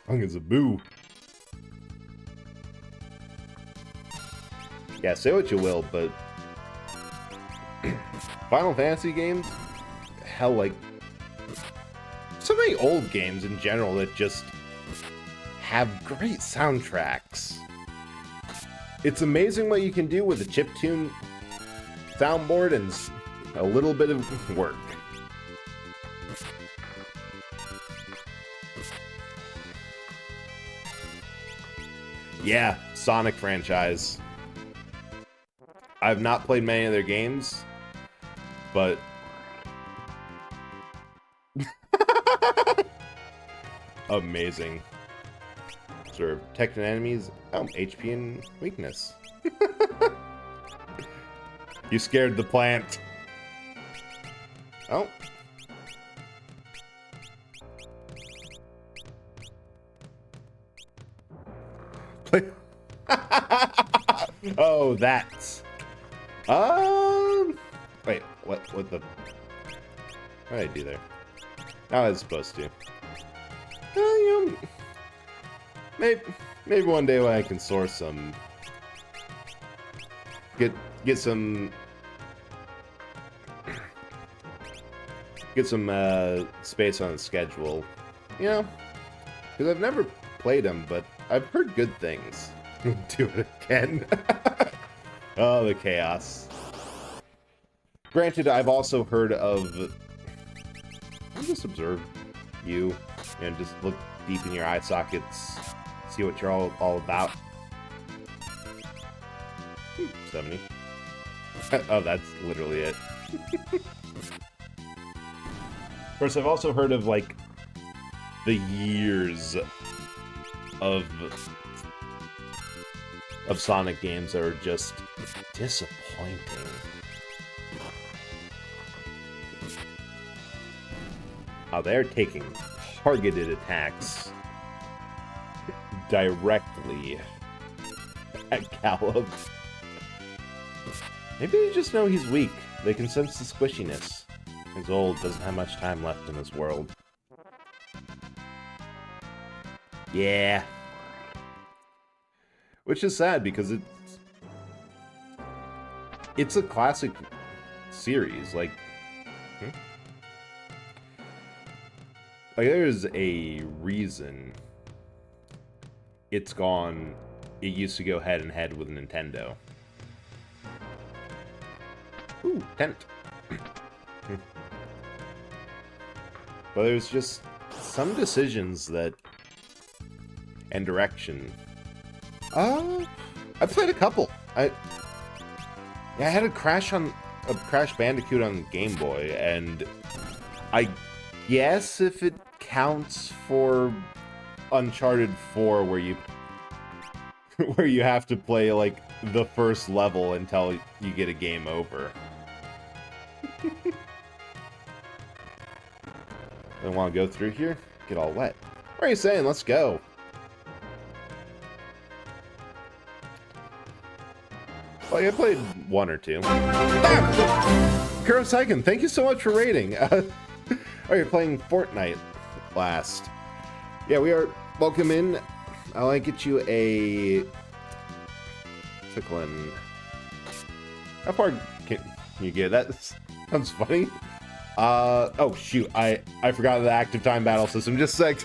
Song is a boo. Yeah, say what you will, but Final Fantasy games, hell, like so many old games in general that just have great soundtracks. It's amazing what you can do with a chiptune soundboard and a little bit of work. Yeah, Sonic franchise. I've not played many of their games, but amazing. Sort of protecting enemies. Oh, HP and weakness. You scared the plant. Oh. Wait. Oh, that. Wait, what the... What did I do there? I was supposed to. Maybe one day when I can source some... Get some... Get some, space on the schedule. You know? Because I've never played them, but I've heard good things. Do it again. Oh, the chaos. Granted, I've also heard of... I'll just observe you and just look deep in your eye sockets, see what you're all about. 70. Oh, that's literally it. Of course, I've also heard of, like, the years of Sonic games that are just disappointing. Oh, they're taking targeted attacks directly at Caleb. Maybe they just know he's weak. They can sense the squishiness. He's old, doesn't have much time left in this world. Yeah. Which is sad because it's a classic series. Like there's a reason it used to go head and head with Nintendo. Ooh, tent. But there's just some decisions and direction. I played a couple. I had a Crash Bandicoot on Game Boy, and I guess if it counts for Uncharted 4, where you have to play like the first level until you get a game over. I want to go through here, get all wet. What are you saying? Let's go. Well, I played one or two. Kurosaiken, thank you so much for raiding. Oh, you're playing Fortnite last. Yeah, we are. Welcome in. I'll get you a Ticklin. How far can you get? That sounds funny. Oh shoot, I forgot the active time battle system. Just a sec.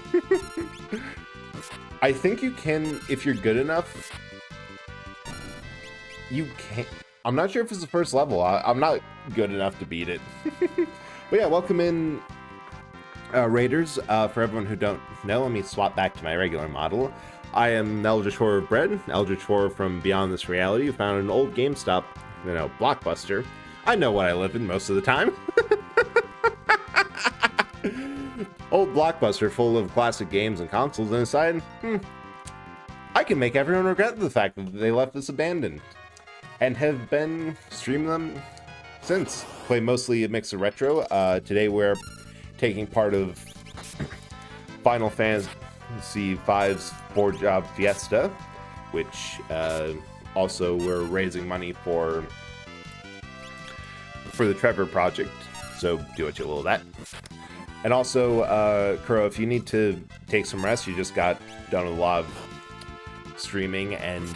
I think you can, if you're good enough. You can't. I'm not sure if it's the first level. I'm not good enough to beat it. But yeah, welcome in, Raiders. For everyone who don't know, let me swap back to my regular model. I am Eldritch Horror of Bread, Eldritch Horror from Beyond This Reality, who found an old GameStop, Blockbuster. I know what I live in most of the time. Old Blockbuster full of classic games and consoles, and decided, I can make everyone regret the fact that they left this abandoned. And have been streaming them since. Play mostly a mix of retro. Today we're taking part of Final Fantasy V's Four Job Fiesta, which also we're raising money for the Trevor Project. So do what you will with that. And also, Kuro, if you need to take some rest, you just got done with a lot of streaming, and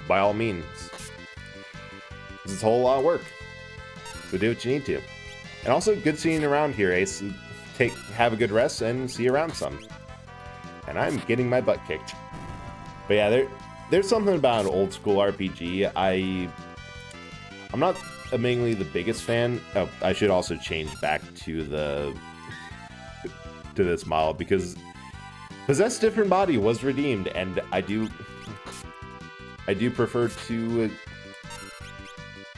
by all means, it's a whole lot of work. So do what you need to. And also, good seeing you around here, Ace. Have a good rest and see you around some. And I'm getting my butt kicked. But yeah, there's something about an old school RPG. I'm not mainly the biggest fan. Oh, I should also change back to this model, because Possessed Different Body was redeemed, and I do prefer to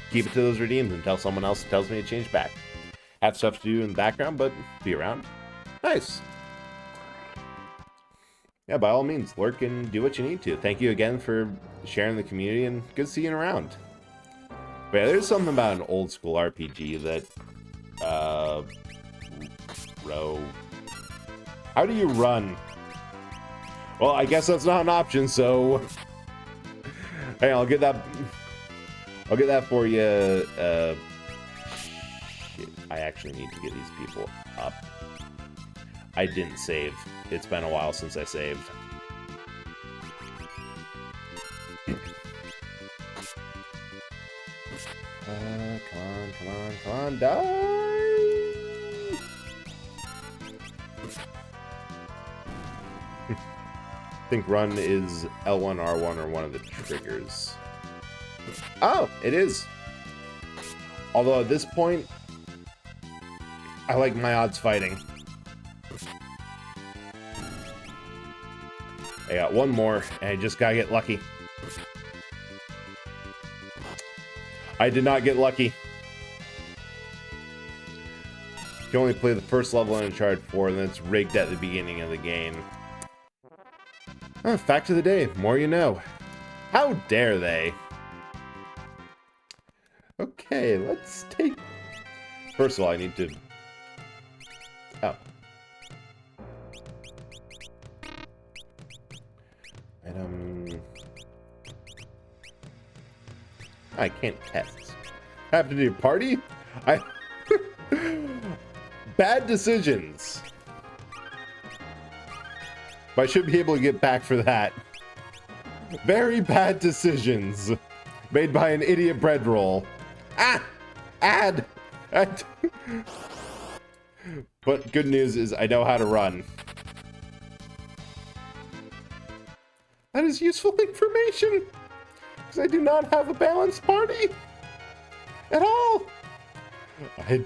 keep it to those redeems until someone else tells me to change back. Have stuff to do in the background, but be around. Nice. Yeah, by all means, lurk and do what you need to. Thank you again for sharing the community, and good seeing you around. But yeah, there's something about an old school RPG that, How do you run? Well, I guess that's not an option, so... Hey, I'll get that for you. Shit, I actually need to get these people up. I didn't save. It's been a while since I saved. Come on, die! I think run is L1, R1, or one of the triggers. Oh, it is. Although at this point, I like my odds fighting. I got one more, and I just gotta get lucky. I did not get lucky. You can only play the first level in Uncharted 4, and then it's rigged at the beginning of the game. Oh, fact of the day, more you know. How dare they? Okay, let's take... First of all, I need to... Oh. I can't test. Happened to your party? Bad decisions. But I should be able to get back for that. Very bad decisions. Made by an idiot bread roll. Ah! Ad! But good news is I know how to run. That is useful information. Because I do not have a balanced party. At all. I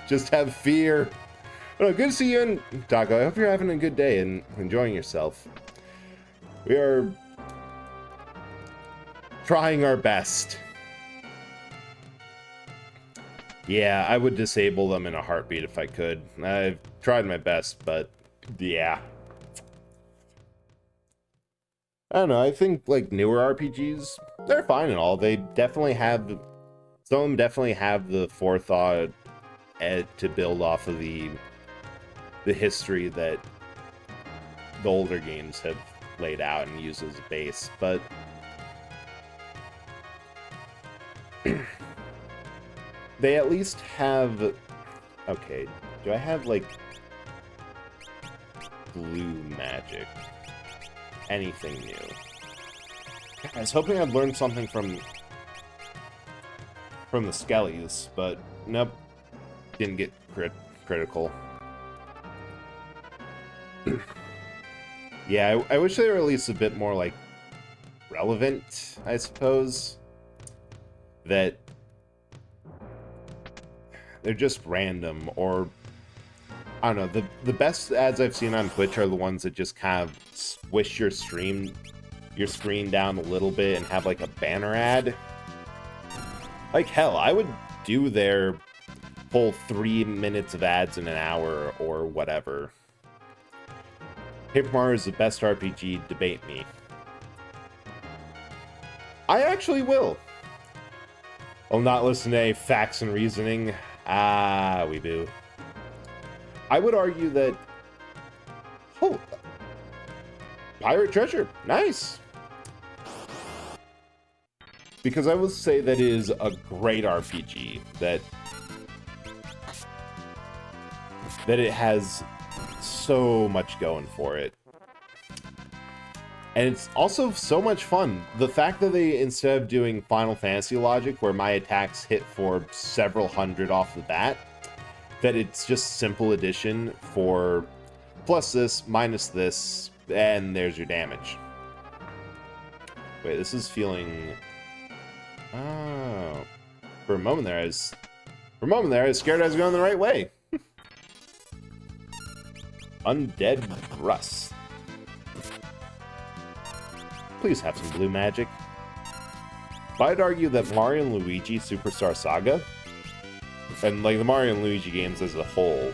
just have fear. Well, good to see you, and Taco, I hope you're having a good day and enjoying yourself. We are trying our best. Yeah, I would disable them in a heartbeat if I could. I've tried my best, but yeah. I don't know, I think like newer RPGs, they're fine and all. They definitely have, some of them definitely have the forethought to build off of the history that the older games have laid out and used as a base, but they at least have... Okay, do I have, like, blue magic? Anything new? I was hoping I'd learn something from the Skellies, but nope. Didn't get critical. Yeah, I wish they were at least a bit more, like, relevant, I suppose. That they're just random, or I don't know, the best ads I've seen on Twitch are the ones that just kind of swish your screen down a little bit and have like a banner ad. Like hell, I would do their whole 3 minutes of ads in an hour or whatever. Paper Mario is the best RPG, debate me. I actually will. I'll not listen to any facts and reasoning. Ah, we boo. I would argue that... Oh, Pirate Treasure, nice. Because I will say that it is a great RPG, that it has so much going for it. And it's also so much fun. The fact that they, instead of doing Final Fantasy logic, where my attacks hit for several hundred off the bat, that it's just simple addition for plus this, minus this, and there's your damage. Wait, this is feeling... Oh. For a moment there, I was scared I was going the right way. Undead Rust. Please have some blue magic. But I'd argue that Mario and Luigi Superstar Saga, and like the Mario and Luigi games as a whole,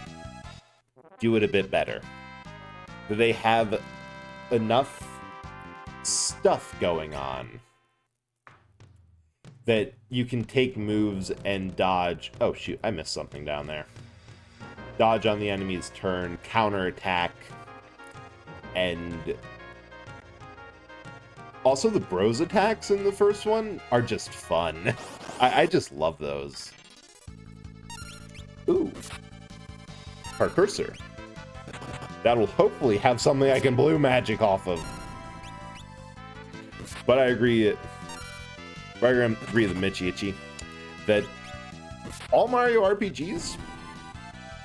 do it a bit better. They have enough stuff going on that you can take moves and dodge. Oh shoot, I missed something down there. Dodge on the enemy's turn, counterattack, and Also, the bros attacks in the first one are just fun. I just love those. Ooh. Our cursor. That'll hopefully have something I can blue magic off of. But I agree with Michi that all Mario RPGs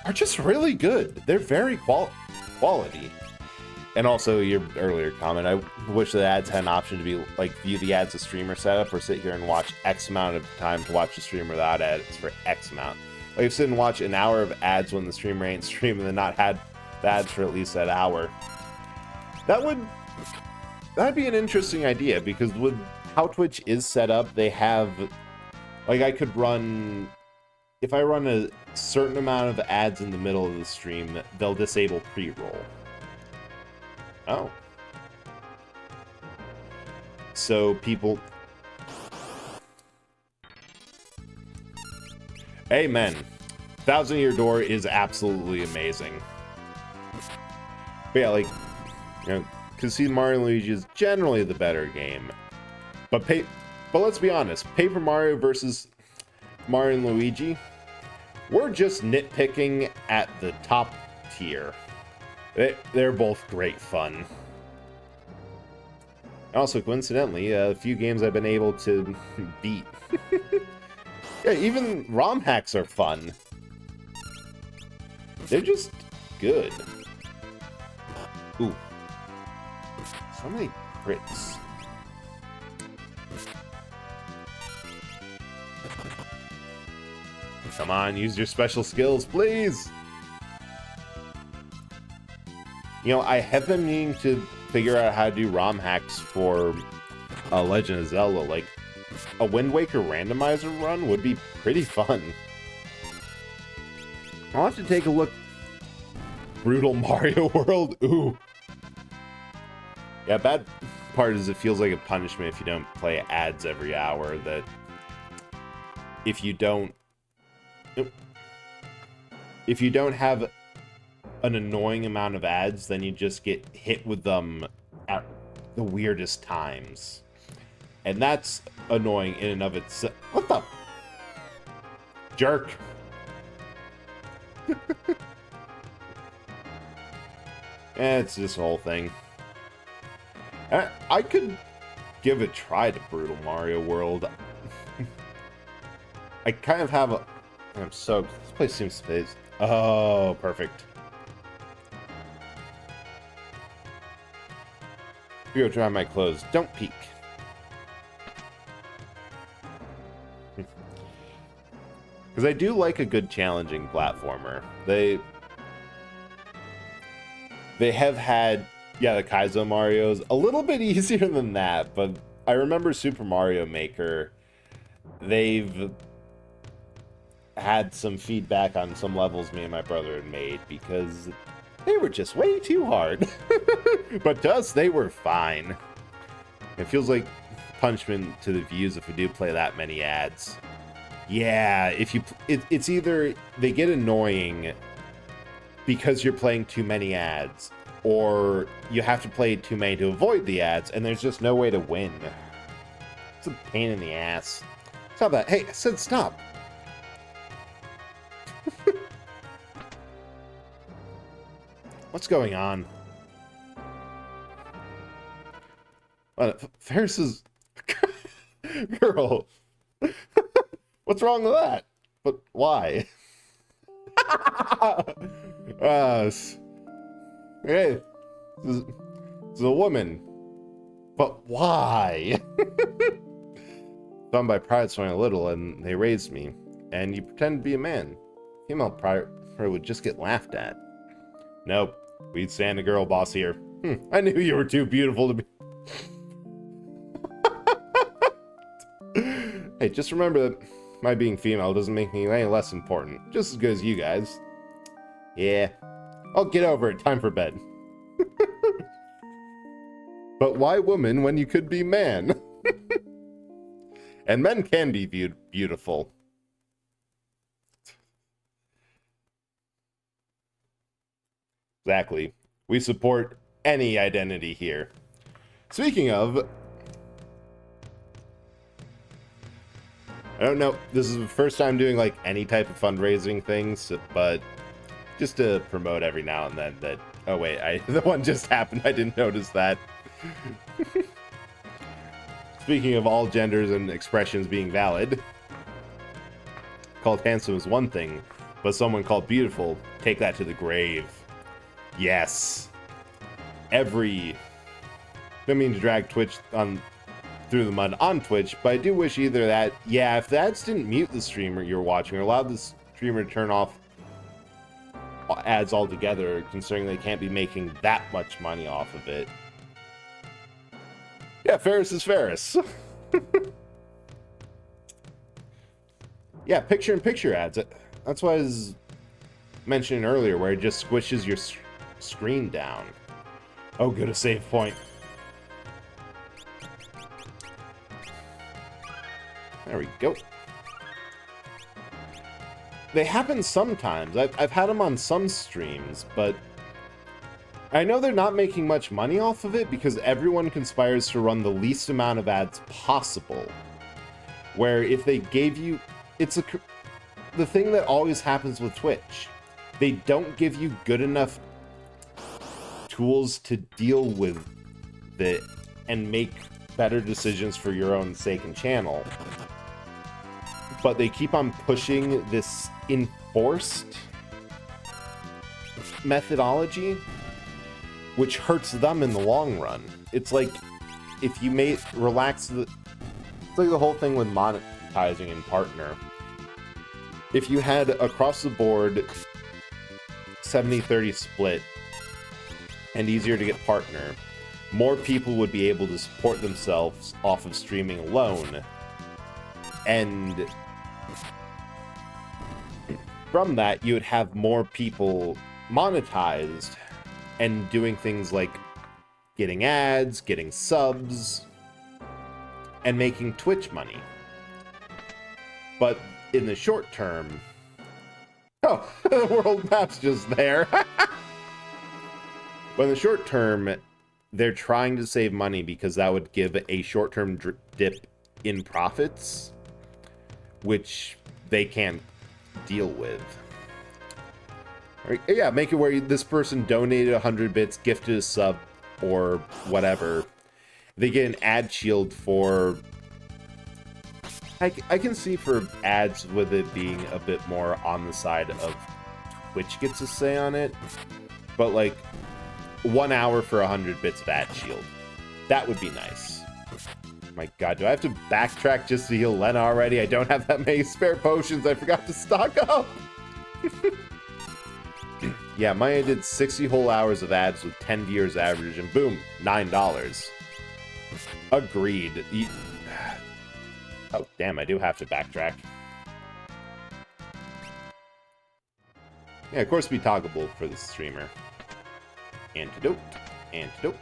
are just really good. They're very quality. And also your earlier comment, I wish the ads had an option to be like view the ads as streamer setup or sit here and watch X amount of time to watch the stream without ads for X amount. Like sit and watch an hour of ads when the streamer ain't streaming and then not had the ads for at least that hour. That'd be an interesting idea, because with how Twitch is set up, they have, like, I could run, if I run a certain amount of ads in the middle of the stream, they'll disable pre-roll. Oh. So people... Amen. 1,000-Year Door is absolutely amazing. But yeah, like, you know, because see, Mario and Luigi is generally the better game. But let's be honest, Paper Mario versus Mario and Luigi, we're just nitpicking at the top tier. They're both great fun. Also, coincidentally, a few games I've been able to beat. Yeah, even ROM hacks are fun. They're just good. Ooh. So many crits. Come on, use your special skills, please! You know, I have been meaning to figure out how to do ROM hacks for Legend of Zelda. Like, a Wind Waker randomizer run would be pretty fun. I'll have to take a look. Brutal Mario World? Ooh. Yeah, bad part is it feels like a punishment if you don't play ads every hour, that if you don't have an annoying amount of ads, then you just get hit with them at the weirdest times. And that's annoying in and of itself. What the? Jerk. It's this whole thing. I could give a try to Brutal Mario World. I kind of have a... I'm so... This place seems space. Oh, perfect. Go dry my clothes. Don't peek. Because I do like a good challenging platformer. They have had... Yeah, the Kaizo Mario's a little bit easier than that, but I remember Super Mario Maker, they've had some feedback on some levels me and my brother had made because they were just way too hard. But to us, they were fine. It feels like punishment to the views if we do play that many ads. Yeah, if you it's either they get annoying because you're playing too many ads, or you have to play too many to avoid the ads, and there's just no way to win. It's a pain in the ass. Stop that. Hey, I said stop. What's going on? Ferris is... Girl. What's wrong with that? But why? Hey, this is a woman. But why? Done by pride swing a little, and they raised me. And you pretend to be a man. Female pride would just get laughed at. Nope, we'd stand a girl boss here. I knew you were too beautiful to be... Hey, just remember that my being female doesn't make me any less important. Just as good as you guys. Yeah. I'll get over it. Time for bed. But why woman when you could be man? And men can be viewed beautiful. Exactly. We support any identity here. Speaking of, I don't know. This is the first time doing like any type of fundraising things, but just to promote every now and then that. Oh wait, the one just happened. I didn't notice that. Speaking of all genders and expressions being valid, called handsome is one thing, but someone called beautiful, take that to the grave. Yes. Don't mean to drag Twitch on through the mud on Twitch, but I do wish either that, yeah, if the ads didn't mute the streamer you're watching or allow the streamer to turn off ads altogether, considering they can't be making that much money off of it. Yeah, Ferris is Ferris. Yeah, picture-in-picture ads. That's what I was mentioning earlier, where it just squishes your screen down. Oh, good, a save point. There we go. They happen sometimes. I've had them on some streams, but I know they're not making much money off of it because everyone conspires to run the least amount of ads possible. Where if they gave you... the thing that always happens with Twitch. They don't give you good enough tools to deal with it and make better decisions for your own sake and channel. But they keep on pushing this enforced methodology, which hurts them in the long run. It's like if you it's like the whole thing with monetizing in partner. If you had across the board 70-30 split and easier to get partner, more people would be able to support themselves off of streaming alone. And from that, you would have more people monetized and doing things like getting ads, getting subs, and making Twitch money. But in the short term... Oh, the world map's just there. But in the short term, they're trying to save money because that would give a short-term dip in profits, which they can't deal with. Right, yeah, make it where this person donated 100 bits, gifted a sub, or whatever. They get an ad shield for... I can see for ads with it being a bit more on the side of Twitch gets a say on it. But like, 1 hour for 100 bits of ad shield. That would be nice. My god, do I have to backtrack just to heal Lena already? I don't have that many spare potions. I forgot to stock up. Yeah, Maya did 60 whole hours of ads with 10 viewers average, and boom, $9. Agreed. Oh, damn, I do have to backtrack. Yeah, of course, be toggleable for the streamer. Antidote. Antidote.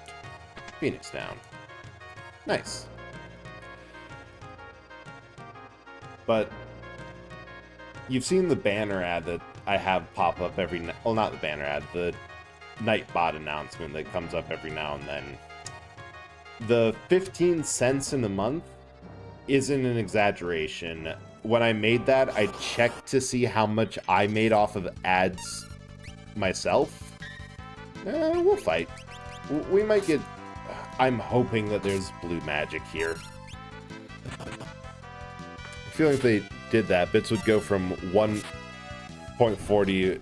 Phoenix down. Nice. But you've seen the banner ad that I have pop up every night. Well, not the banner ad, the Nightbot announcement that comes up every now and then. The 15 cents in a month isn't an exaggeration. When I made that, I checked to see how much I made off of ads myself. We'll fight. We might get... I'm hoping that there's blue magic here. I feel like if they did that, bits would go from 1.40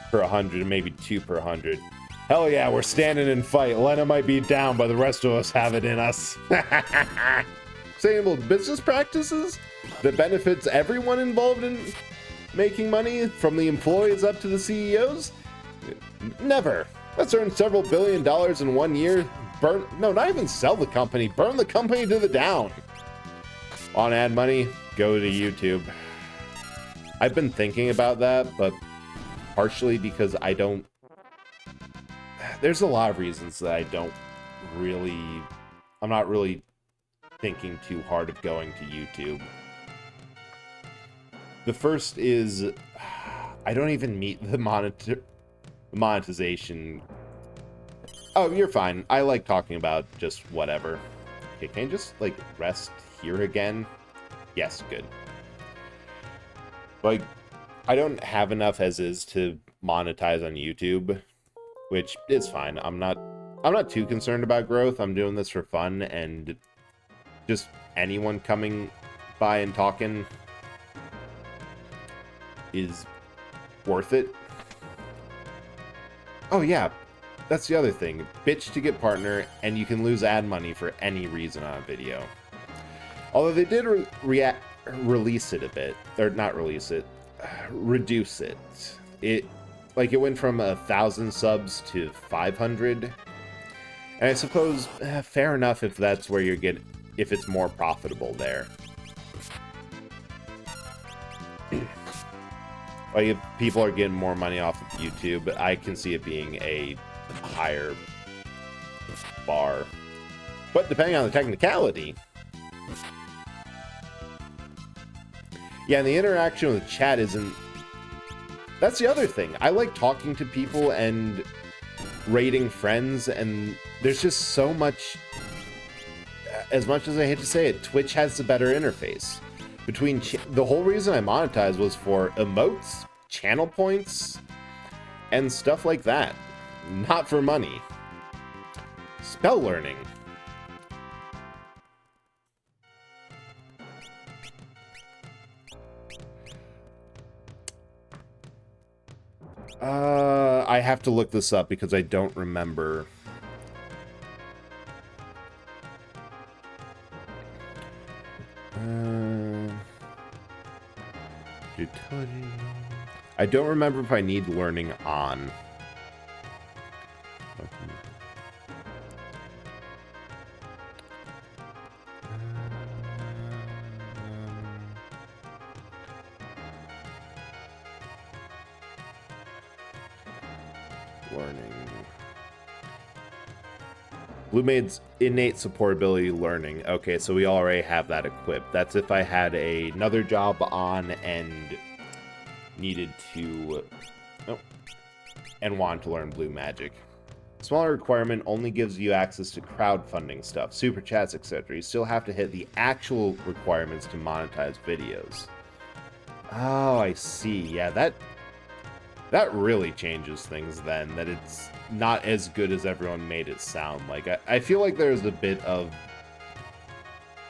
per 100 to maybe 2 per 100. Hell yeah, we're standing and fight. Lena might be down, but the rest of us have it in us. Sustainable business practices that benefits everyone involved in making money, from the employees up to the CEOs? Never. Let's earn several $billion in 1 year. No, not even sell the company. Burn the company to the down. On ad money, go to YouTube. I've been thinking about that, but partially because I don't... There's a lot of reasons that I don't really... I'm not really thinking too hard of going to YouTube. The first is... I don't even meet the monetization. Oh, you're fine. I like talking about just whatever. Okay, can I just, like, rest here again? Yes, good. Like, I don't have enough as is to monetize on YouTube, which is fine. I'm not too concerned about growth. I'm doing this for fun, and just anyone coming by and talking is worth it. Oh yeah, that's the other thing. Bitch to get partner, and you can lose ad money for any reason on a video. Although they did release it a bit, or not release it, reduce it. It went from 1,000 subs to 500, and I suppose fair enough if that's where you're getting, if it's more profitable there. Like, if people are getting more money off of YouTube, I can see it being a higher bar. But depending on the technicality. Yeah, and the interaction with the chat isn't... That's the other thing. I like talking to people and rating friends, and there's just so much... As much as I hate to say it, Twitch has the better interface. The whole reason I monetized was for emotes, channel points, and stuff like that. Not for money. Spell learning. I have to look this up because I don't remember. Utility. I don't remember if I need learning on. Learning. BlueMaid's innate supportability learning. Okay, so we already have that equipped. That's if I had another job on and needed to... Oh, and wanted to learn Blue Magic. Smaller requirement only gives you access to crowdfunding stuff, super chats, etc. You still have to hit the actual requirements to monetize videos. Oh, I see. Yeah, that really changes things then, that it's not as good as everyone made it sound like. I feel like there's a bit of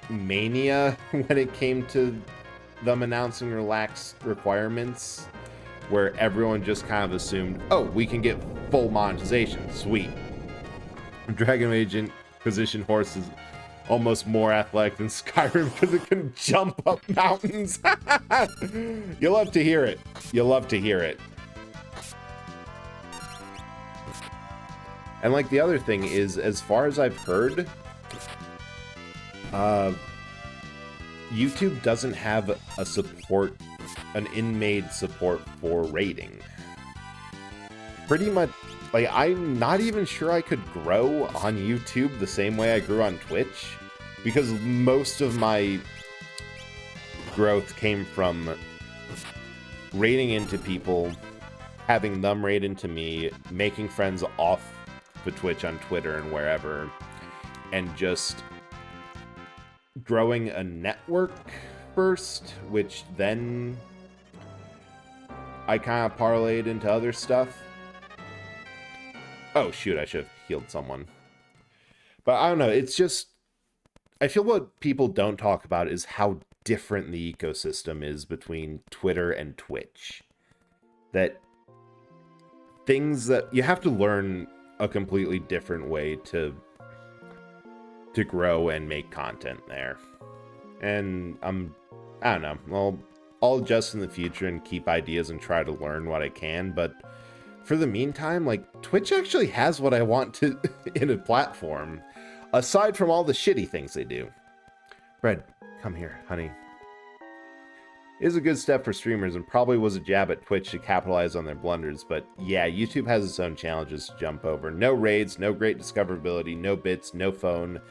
mania when it came to them announcing relaxed requirements, where everyone just kind of assumed, oh, we can get full monetization, sweet. Dragon Agent Position Horse is almost more athletic than Skyrim because it can jump up mountains. You'll love to hear it. You'll love to hear it. And like the other thing is, as far as I've heard, YouTube doesn't have a support, an in-made support for rating. Pretty much, like, I'm not even sure I could grow on YouTube the same way I grew on Twitch, because most of my growth came from rating into people, having them rate into me, making friends off the Twitch on Twitter and wherever, and just growing a network first, which then I kind of parlayed into other stuff. Oh shoot, I should have healed someone. But I don't know, it's just, I feel what people don't talk about is how different the ecosystem is between Twitter and Twitch. That things that you have to learn a completely different way to grow and make content there. And I don't know, I'll adjust in the future and keep ideas and try to learn what I can, but for the meantime, like, Twitch actually has what I want to in a platform, aside from all the shitty things they do. Bread, come here, honey. It is a good step for streamers and probably was a jab at Twitch to capitalize on their blunders, but yeah, YouTube has its own challenges to jump over. No raids, no great discoverability, no bits, no phone,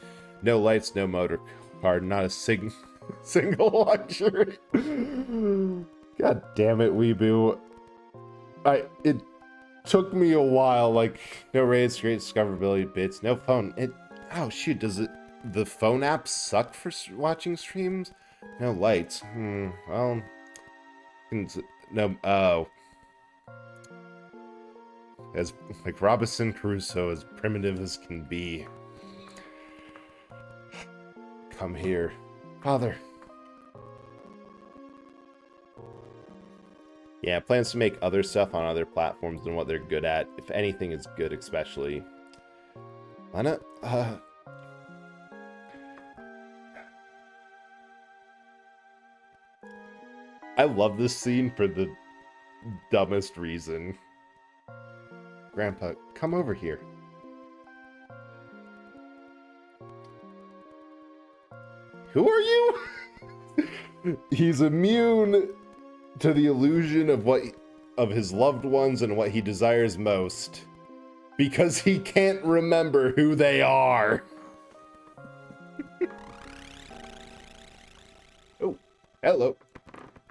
no lights, no motor card, not a single luxury. God damn it, Weeboo. It took me a while, like, no raids, great discoverability, bits, no phone. Oh shoot, does it the phone apps suck for watching streams? No lights. Well, no. Oh, as like Robinson Crusoe, as primitive as can be. Come here, Father. Yeah, plans to make other stuff on other platforms than what they're good at. If anything is good, especially. Lana, I love this scene for the dumbest reason. Grandpa, come over here. Who are you? He's immune to the illusion of his loved ones and what he desires most because he can't remember who they are. Oh, hello.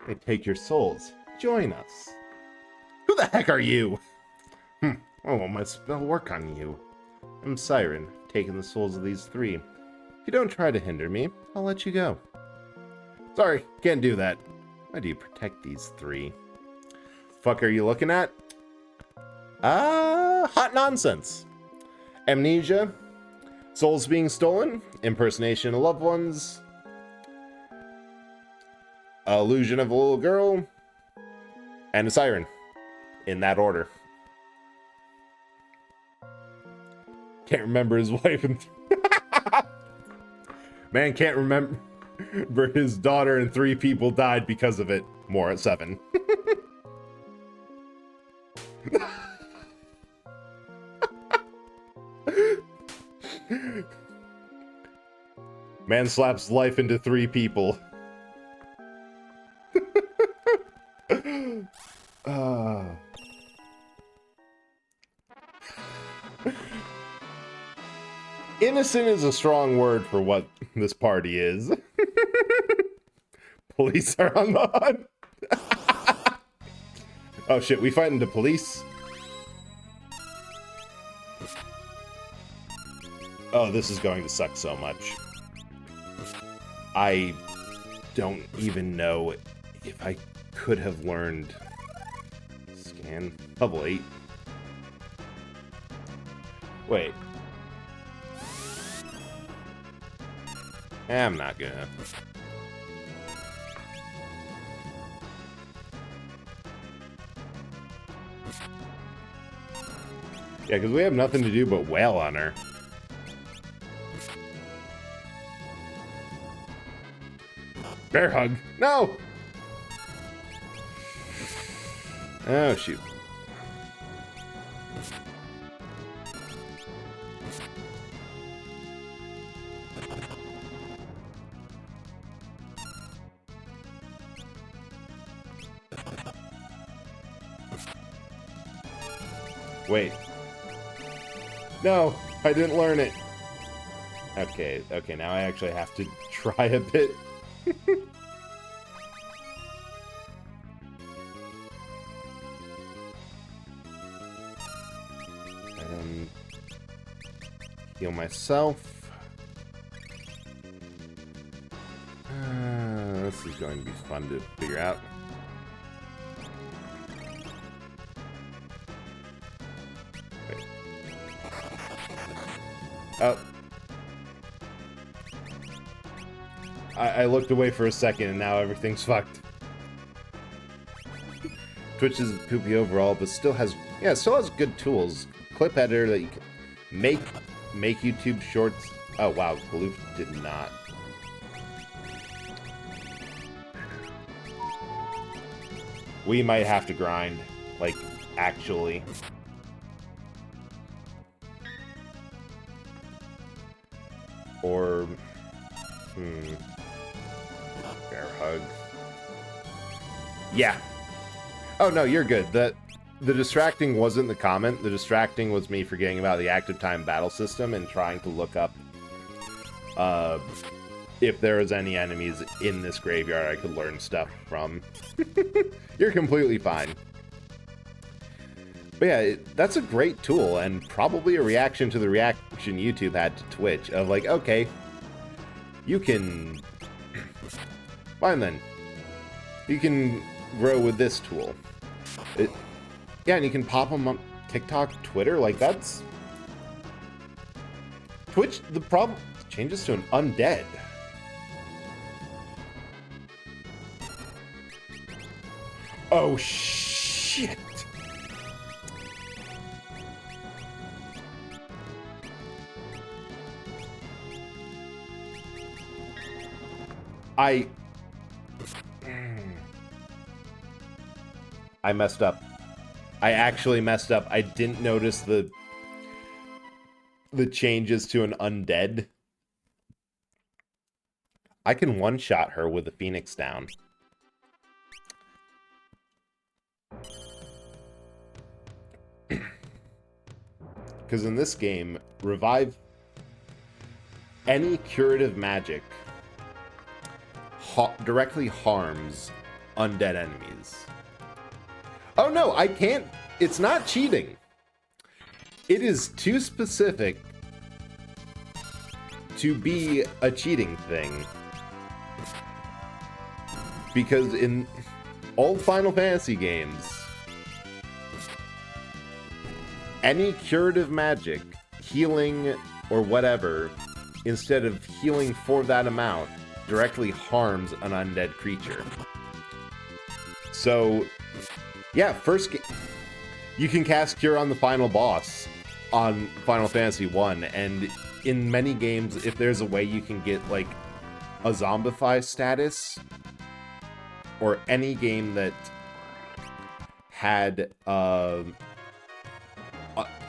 They take your souls. Join us. Who the heck are you? Oh, my spell work on you. I'm Siren, taking the souls of these three. If you don't try to hinder me, I'll let you go. Sorry, can't do that. Why do you protect these three? Fuck are you looking at? Hot nonsense. Amnesia, souls being stolen, impersonation of loved ones, illusion of a little girl, and a siren. In that order. Can't remember his wife and... Man can't remember his daughter and 3 people died because of it. More at 7. Man slaps life into 3 people. Innocent is a strong word for what this party is. Police are on the hunt. Oh shit, we fighting the police? Oh, this is going to suck so much. I don't even know if I could have learned... Scan level 8. Wait. I'm not gonna. Yeah, because we have nothing to do but wail on her. Bear hug. No! Oh, shoot. Wait. No, I didn't learn it. Okay, now I actually have to try a bit. Heal myself. This is going to be fun to figure out. Wait. Oh. I looked away for a second and now everything's fucked. Twitch is poopy overall, but still has good tools. Clip editor that you can make YouTube shorts. Oh wow, Blue did not. We might have to grind, like, actually. Or, bear hug. Yeah. Oh no, you're good. The distracting wasn't the comment. The distracting was me forgetting about the active time battle system and trying to look up if there was any enemies in this graveyard I could learn stuff from. You're completely fine. But yeah, that's a great tool and probably a reaction to the reaction YouTube had to Twitch of like, okay, You can... Fine then. You can grow with this tool. Yeah, and you can pop them on TikTok, Twitter, like that's... Twitch, the problem changes to an undead. Oh, shit. I messed up. I actually messed up. I didn't notice the changes to an undead. I can one-shot her with a Phoenix down. Because in this game, revive any curative magic directly harms undead enemies. Oh no, I can't. It's not cheating. It is too specific to be a cheating thing. Because in old Final Fantasy games, any curative magic, healing, or whatever, instead of healing for that amount, directly harms an undead creature. So, yeah, you can cast Cure on the final boss on Final Fantasy 1, and in many games, if there's a way you can get, like, a Zombify status, or any game that had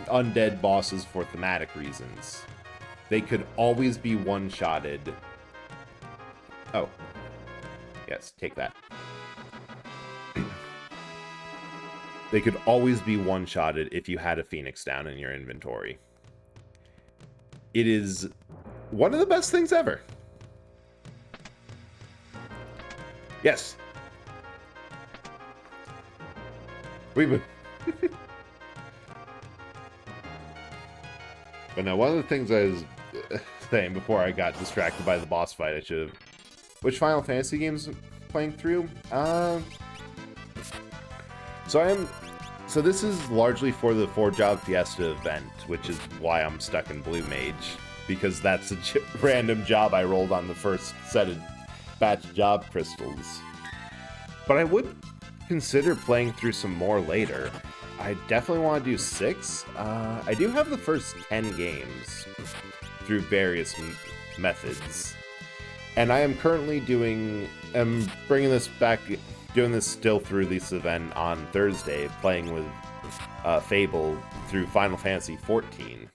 undead bosses for thematic reasons, they could always be one-shotted. Oh. Yes, take that. They could always be one-shotted if you had a Phoenix down in your inventory. It is one of the best things ever. Yes. But no, one of the things I was saying before I got distracted by the boss fight, I should have... Which Final Fantasy games playing through? So this is largely for the Four Job Fiesta event, which is why I'm stuck in Blue Mage, because that's a random job I rolled on the first set of batch job crystals. But I would consider playing through some more later. I definitely want to do 6. I do have the first 10 games through various methods. And I am currently bringing this back, doing this still through this event on Thursday, playing with Fable through Final Fantasy 14.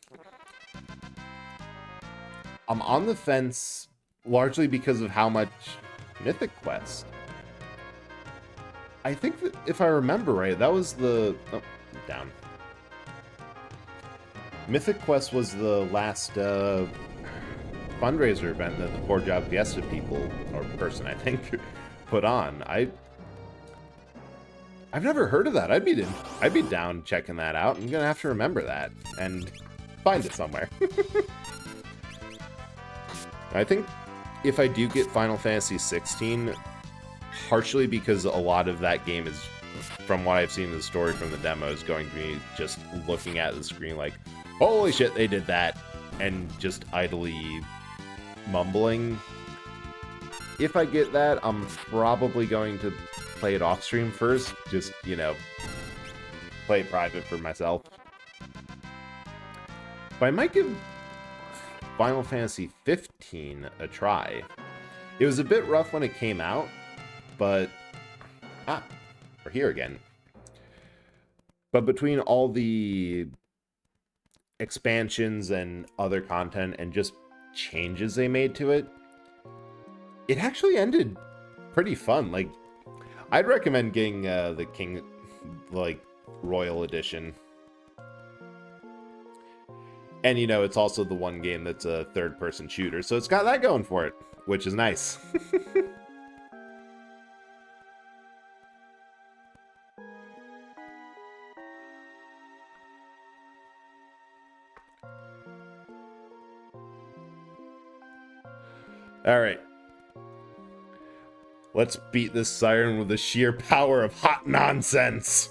I'm on the fence largely because of how much Mythic Quest. I think that if I remember right, that was the... Oh, down. Mythic Quest was the last fundraiser event that the Four Job Fiesta people, or person I think, put on. I've never heard of that. I'd be down checking that out. I'm gonna have to remember that and find it somewhere. I think if I do get Final Fantasy 16, partially because a lot of that game is, from what I've seen in the story from the demo, is going to be just looking at the screen like, holy shit, they did that, and just idly mumbling. If I get that, I'm probably going to play it off stream first, just, you know, play it private for myself. But I might give Final Fantasy 15 a try. It was a bit rough when it came out, but... we're here again. But between all the expansions and other content and just changes they made to it, it actually ended pretty fun. Like, I'd recommend getting the King, like, Royal Edition. And, you know, it's also the one game that's a third-person shooter, so it's got that going for it, which is nice. All right. Let's beat this siren with the sheer power of hot nonsense.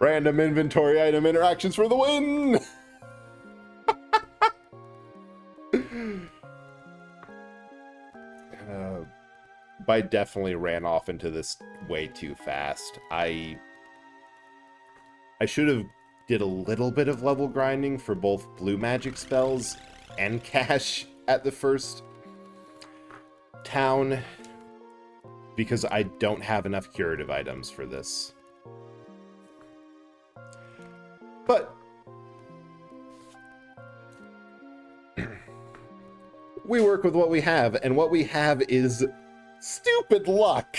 Random inventory item interactions for the win. I definitely ran off into this way too fast. I should have did a little bit of level grinding for both blue magic spells and cash at the first town, because I don't have enough curative items for this. But we work with what we have, and what we have is stupid luck.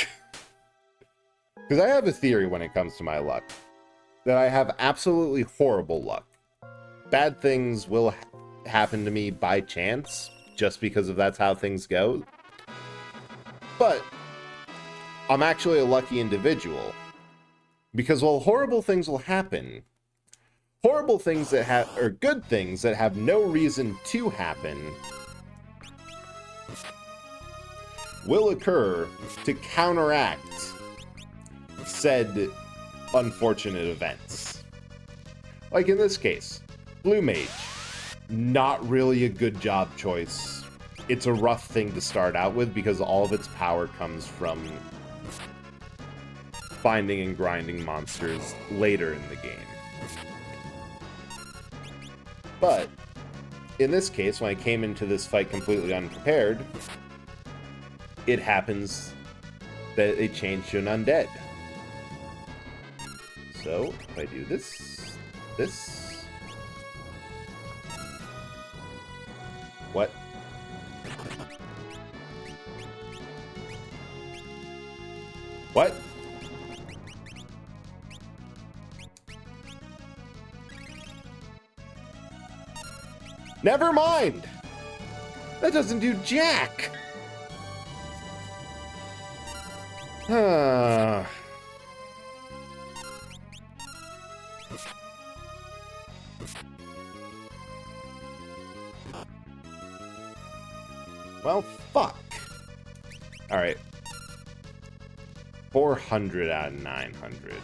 Because I have a theory when it comes to my luck, that I have absolutely horrible luck. Bad things will happen to me by chance, just because of that's how things go. But I'm actually a lucky individual, because while horrible things will happen, horrible things that have, or good things that have no reason to happen, will occur to counteract said unfortunate events. Like in this case, Blue Mage, not really a good job choice. It's a rough thing to start out with because all of its power comes from finding and grinding monsters later in the game. But in this case, when I came into this fight completely unprepared, it happens that it changed to an undead. So, if I do this... What? What? Never mind! That doesn't do jack! Huh. Well, fuck. Alright. 400 out of 900.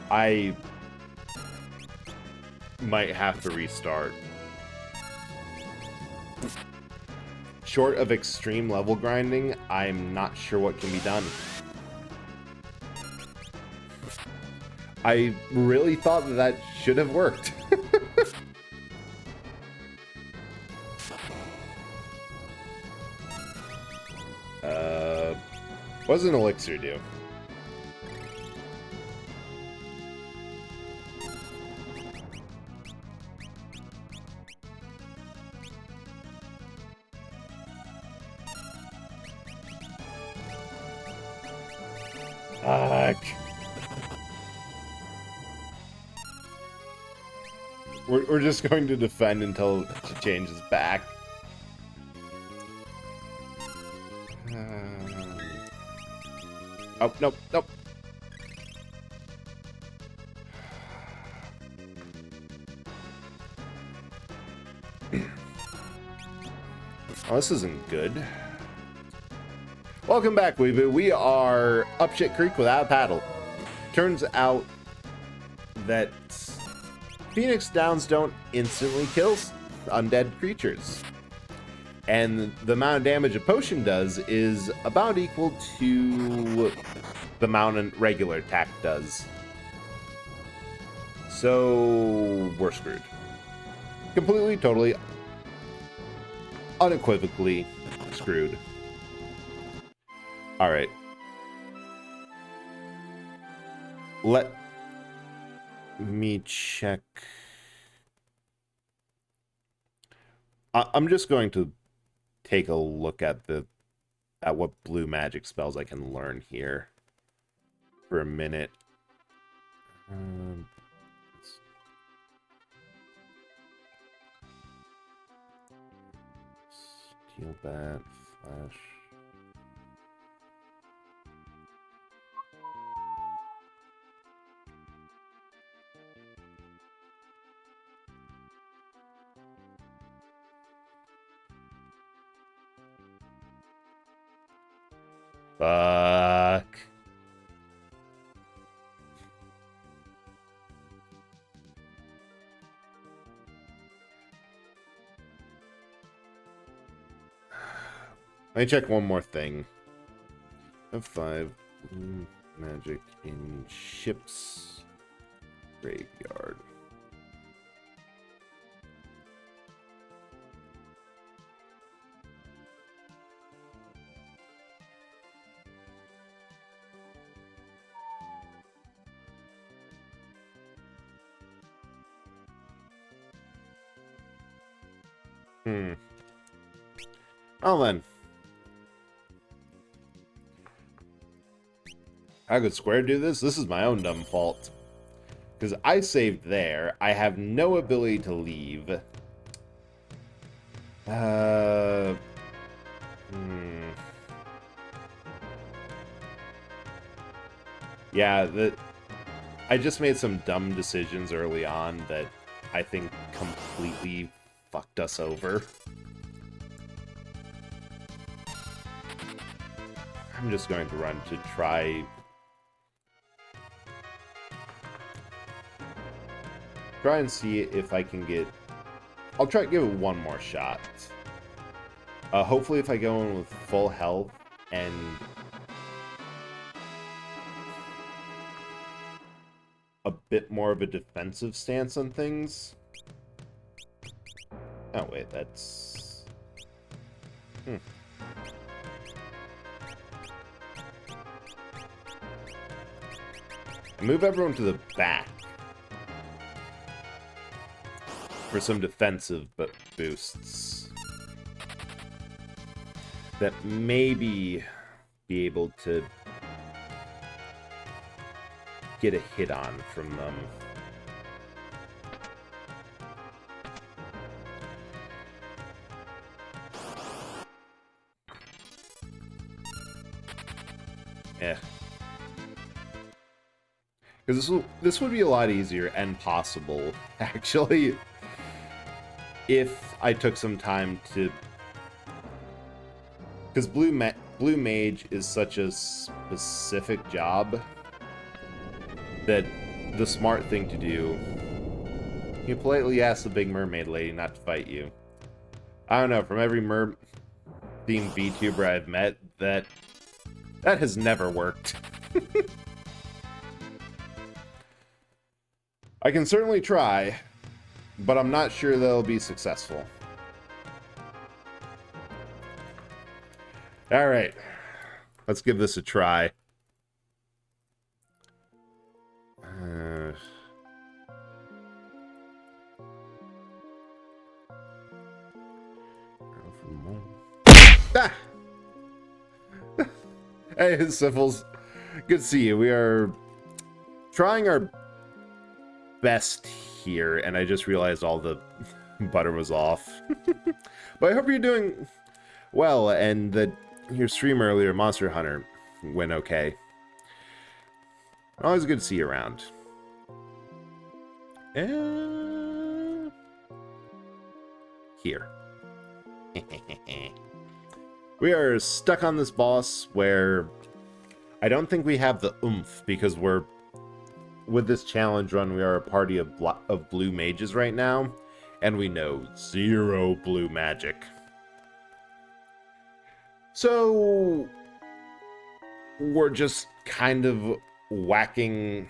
I might have to restart. Short of extreme level grinding, I'm not sure what can be done. I really thought that that should have worked. What does an elixir do? Fuck. We're just going to defend until she changes back. Oh, nope, nope. Oh, this isn't good. Welcome back, Weeboo. We are up shit creek without a paddle. Turns out that Phoenix Downs don't instantly kill undead creatures. And the amount of damage a potion does is about equal to the amount a regular attack does. So we're screwed. Completely, totally, unequivocally screwed. Alright. Let me check. I'm just going to take a look at what blue magic spells I can learn here for a minute. Steel bat, flash. Fuck. Let me check one more thing. F5 magic in ship's graveyard. Well then. How could Square do this? This is my own dumb fault. Because I saved there. I have no ability to leave. Yeah, I just made some dumb decisions early on that I think completely fucked us over. I'm just going to run to try and see if I can get... I'll try to give it one more shot. Hopefully if I go in with full health and... a bit more of a defensive stance on things. Oh wait, that's... Move everyone to the back for some defensive boosts that maybe be able to get a hit on from them. Yeah. Because this would be a lot easier and possible, actually, if I took some time to... Because Blue Mage is such a specific job that the smart thing to do... You politely ask the big mermaid lady not to fight you. I don't know, from every themed VTuber I've met, that has never worked. I can certainly try, but I'm not sure they'll be successful. Alright, let's give this a try. Ah! Hey, Syphils. Good to see you. We are trying our best here, and I just realized all the butter was off. But I hope you're doing well, and that your stream earlier, Monster Hunter, went okay. Always good to see you around. Here. We are stuck on this boss where I don't think we have the oomph, because with this challenge run, we are a party of blue mages right now, and we know 0 blue magic. So we're just kind of whacking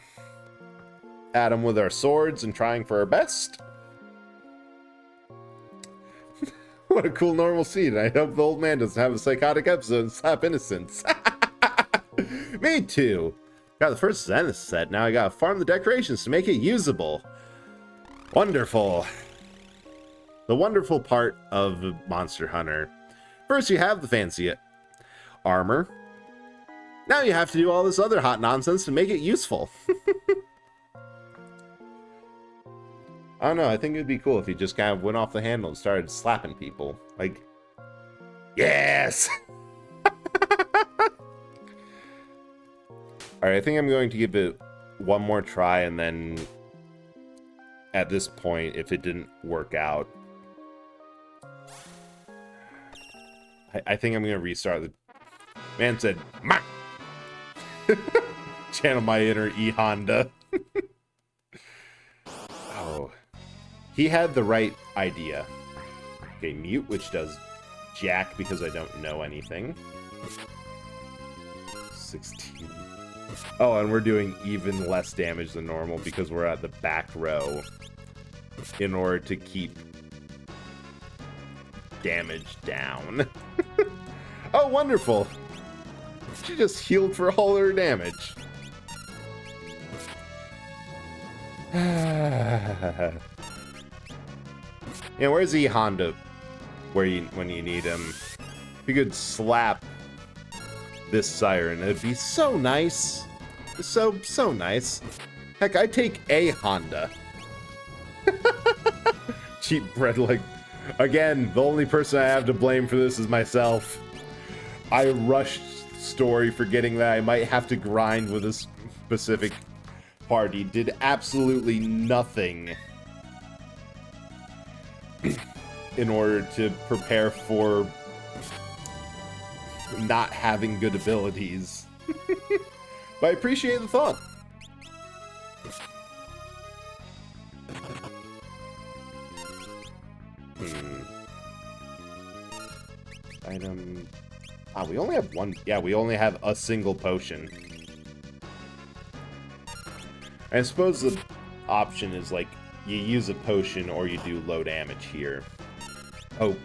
at him with our swords and trying for our best. What a cool normal scene. I hope the old man doesn't have a psychotic episode and slap innocence. Me too. Got the first Zenith set. Now I gotta farm the decorations to make it usable. Wonderful. The wonderful part of Monster Hunter. First you have the fancy armor. Now you have to do all this other hot nonsense to make it useful. I don't know, I think it'd be cool if he just kind of went off the handle and started slapping people. Like, yes! Alright, I think I'm going to give it one more try, and then at this point, if it didn't work out, I think I'm going to restart Man said, "Ma." Channel my inner E Honda. Oh. He had the right idea. Okay, mute, which does jack because I don't know anything. 16. Oh, and we're doing even less damage than normal because we're at the back row in order to keep damage down. Oh, wonderful. She just healed for all her damage. Yeah, where's E Honda? When you need him? If you could slap this siren, it'd be so nice. So nice. Heck, I take a Honda. Cheap bread, like, again, the only person I have to blame for this is myself. I rushed story forgetting that I might have to grind with a specific party. Did absolutely nothing in order to prepare for not having good abilities. But I appreciate the thought. Item. Ah, we only have one. Yeah, we only have a single potion. I suppose the option is like you use a potion or you do low damage here. Oh.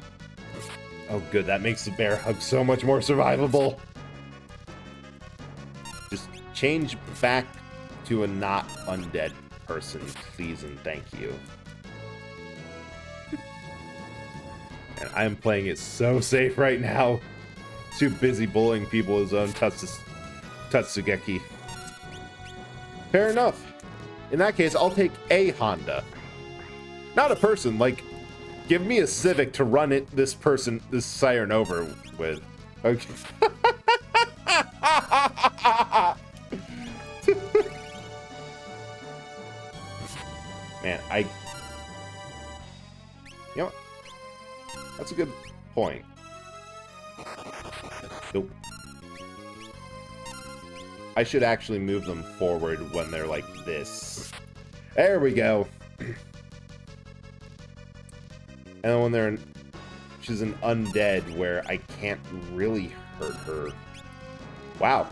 Oh, good. That makes the bear hug so much more survivable. Just change back to a not undead person, please and thank you. And I'm playing it so safe right now. Too busy bullying people with his own Tatsugeki. Fair enough. In that case, I'll take a Honda. Not a person, like, give me a Civic to run this siren over with. Okay. Man, you know what? That's a good point. Nope. I should actually move them forward when they're like this. There we go. And when she's an undead where I can't really hurt her. Wow.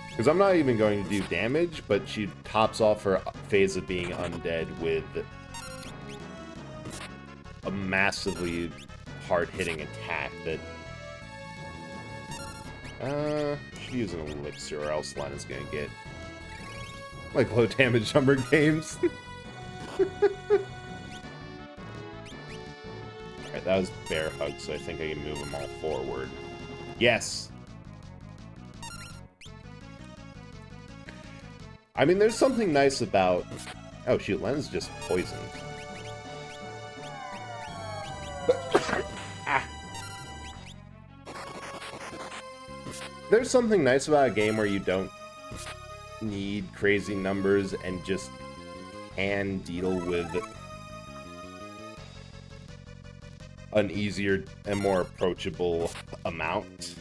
Because I'm not even going to do damage, but she tops off her phase of being undead with a massively hard-hitting attack that... should use an elixir or else Lena's gonna get like low damage number games. Alright, that was bear hug, so I think I can move them all forward. Yes! I mean, there's something nice about... Oh shoot, Lena's just poisoned. There's something nice about a game where you don't need crazy numbers and just can deal with an easier and more approachable amount.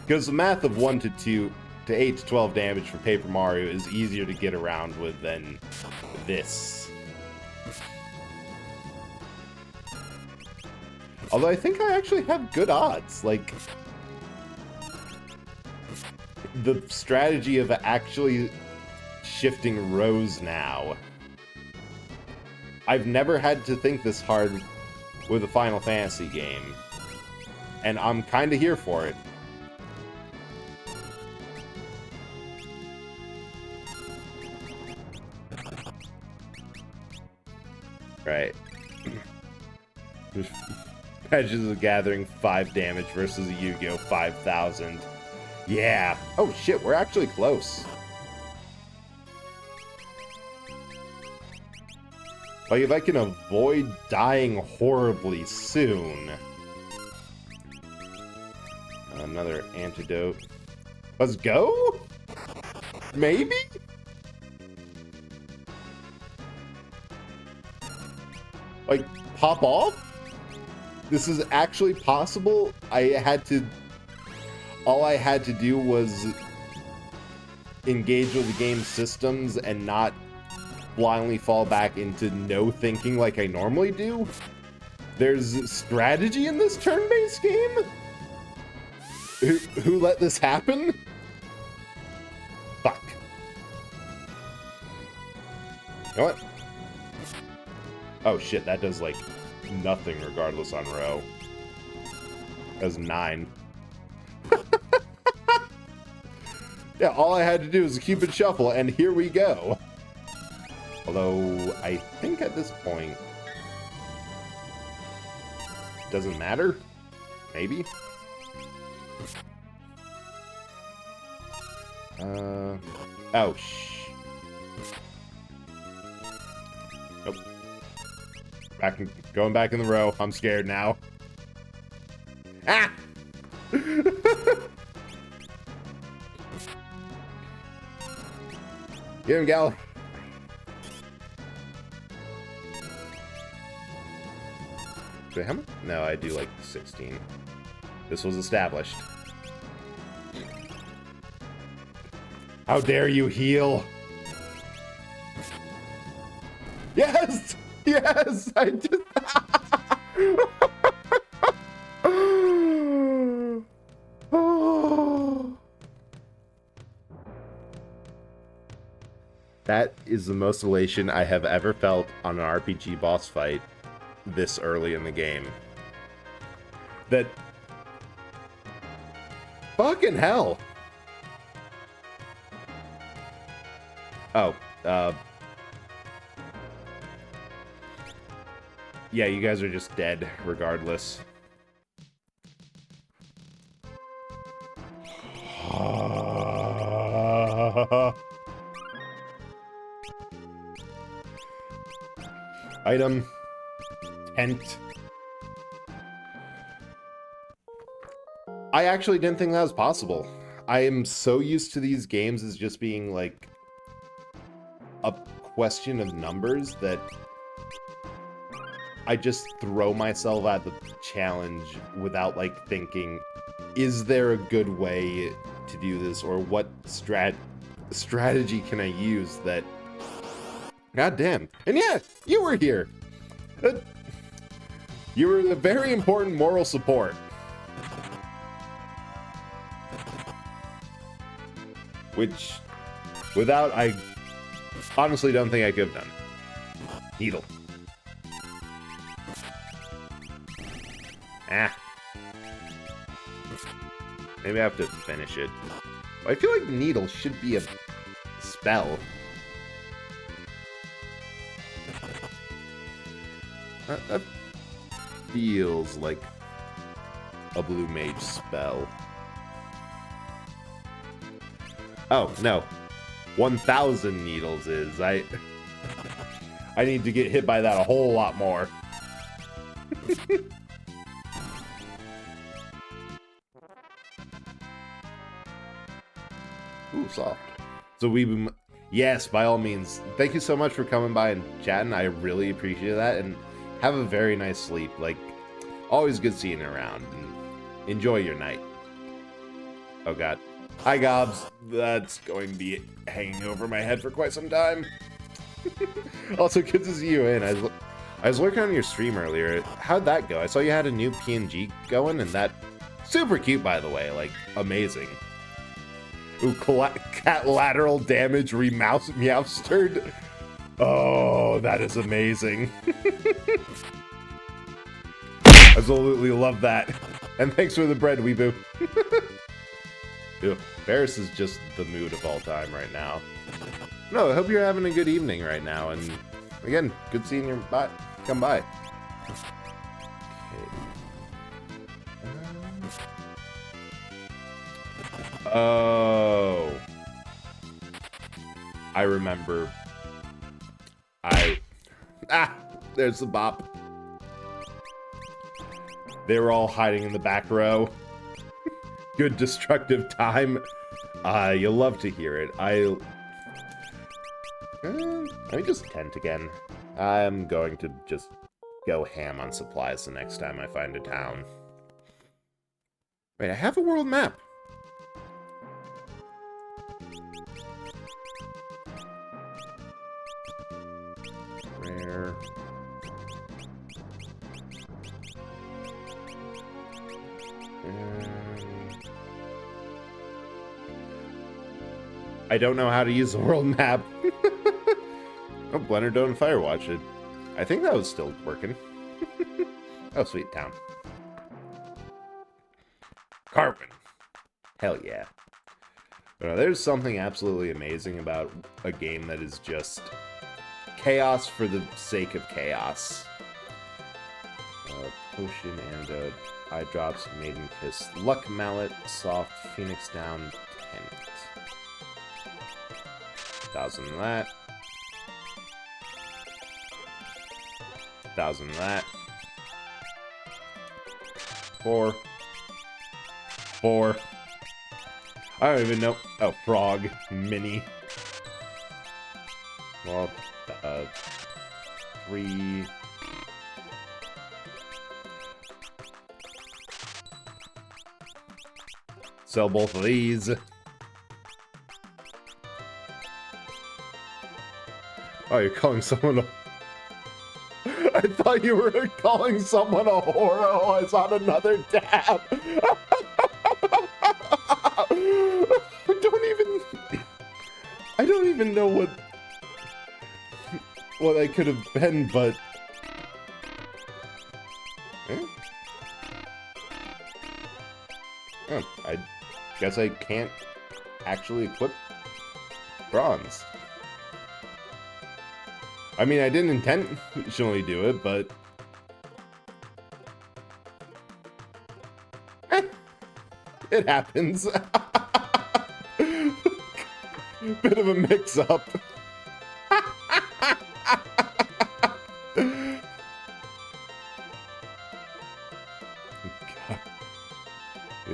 Because the math of 1 to 8 to 12 damage for Paper Mario is easier to get around with than this. Although I think I actually have good odds. Like, the strategy of actually shifting rows now. I've never had to think this hard with a Final Fantasy game. And I'm kind of here for it. Right. Patches of the Gathering 5 damage versus a Yu-Gi-Oh! 5,000. Yeah. Oh shit, we're actually close. Like, if I can avoid dying horribly soon. Another antidote. Let's go? Maybe? like, pop off? This is actually possible? All I had to do was engage with the game's systems and not blindly fall back into no thinking like I normally do? There's strategy in this turn-based game? Who let this happen? Fuck. You know what? Oh shit, that does like nothing regardless on row. That's 9. Yeah, all I had to do was a Cupid shuffle, and here we go. Although, I think at this point, doesn't matter? Maybe? Oh, Nope. Going back in the row. I'm scared now. Ah! Get him, gal. Do I have him? No, I do like 16. This was established. How dare you heal? Yes! Yes! I just... That is the most elation I have ever felt on an RPG boss fight this early in the game. That... Fucking hell! Oh, yeah, you guys are just dead, regardless. Item. Tent. I actually didn't think that was possible. I am so used to these games as just being, like, a question of numbers that I just throw myself at the challenge without, like, thinking, is there a good way to do this, or what strategy can I use that... God damn. And yeah, you were here! You were the very important moral support. Which, without, I honestly don't think I could have done. Needle. Ah. Maybe I have to finish it. I feel like Needle should be a spell. That feels like a blue mage spell. Oh, no. 1,000 needles is. I need to get hit by that a whole lot more. Ooh, soft. So yes, by all means. Thank you so much for coming by and chatting. I really appreciate that. And have a very nice sleep. Like, always good seeing you around. And enjoy your night. Oh, God. Hi, Gobs. That's going to be hanging over my head for quite some time. Also, good to see you in. I was lurking on your stream earlier. How'd that go? I saw you had a new PNG going, and that... Super cute, by the way. Like, amazing. Ooh, cat lateral damage meowstered. Oh, that is amazing. Absolutely love that. And thanks for the bread, Weeboo. Ew, Ferris is just the mood of all time right now. No, I hope you're having a good evening right now, and again, good seeing you come by. Okay. Oh. I remember. There's the bop. They were all hiding in the back row. Good destructive time. You'll love to hear it. Let me just tent again. I'm going to just go ham on supplies the next time I find a town. Wait, I have a world map. Rare. I don't know how to use the world map. Oh, Blender Don't Firewatch it. I think that was still working. Oh, sweet town. Carbon. Hell yeah. There's something absolutely amazing about a game that is just chaos for the sake of chaos. Potion, antidote, eye drops, maiden kiss, luck mallet, soft, phoenix down, tent. 1,000 of that. 1,000 of that. 4. I don't even know. Oh, frog. Mini. Well, 3. Sell both of these. Oh, you're calling someone a... I thought you were calling someone a whore. Oh, I was on another tab. I don't even know what I could have been, but... Oh, I guess I can't actually equip bronze. I mean, I didn't intentionally do it, but... it happens. Bit of a mix-up.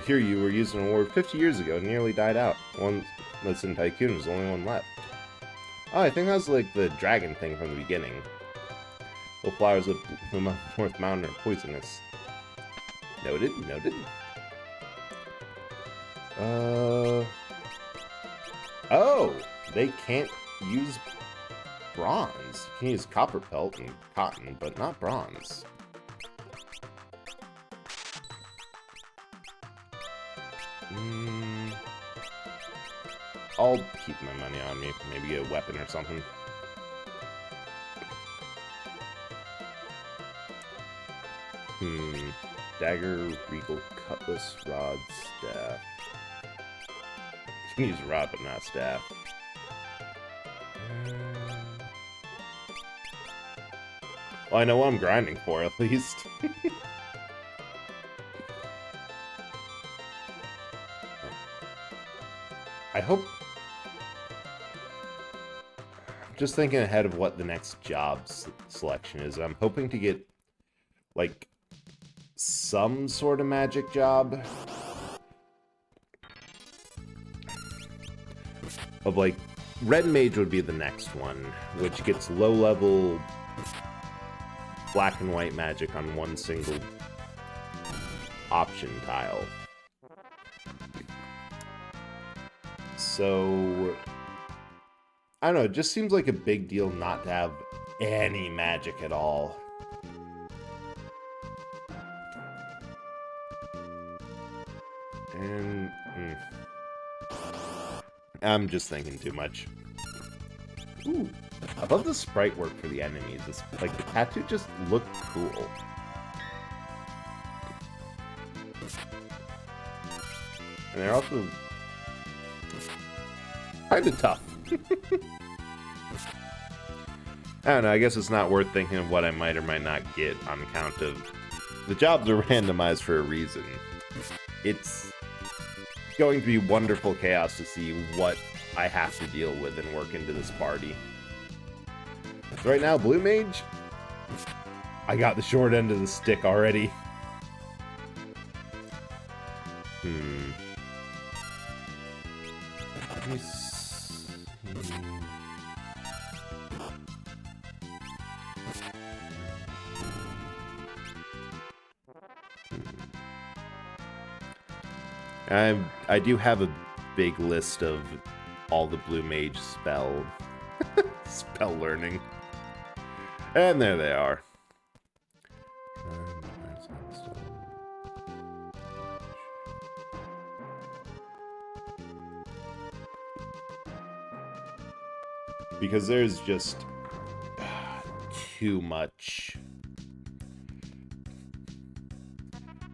Here you were using an award 50 years ago, nearly died out. One that's in Tycoon, there's only one left. Oh, I think that was like the dragon thing from the beginning. Little flowers of the North Mountain are poisonous. Noted. Oh, they can't use bronze. You can use copper pelt and cotton, but not bronze. I'll keep my money on me. Maybe get a weapon or something. Dagger, regal, cutlass, rod, staff. You can use a rod, but not staff. Well, I know what I'm grinding for, at least. I hope... Just thinking ahead of what the next job selection is. I'm hoping to get, like, some sort of magic job. Of, like, Red Mage would be the next one, which gets low-level black and white magic on one single option tile. So, I don't know, it just seems like a big deal not to have any magic at all. And, I'm just thinking too much. Ooh, I love the sprite work for the enemies. It's, like, the tattoo just look cool. And they're also kind of tough. I don't know, I guess it's not worth thinking of what I might or might not get on account of the jobs are randomized for a reason. It's going to be wonderful chaos to see what I have to deal with and work into this party. So right now, Blue Mage, I got the short end of the stick already. Let me see. I do have a big list of all the blue mage spell learning. And there they are. Because there's just too much.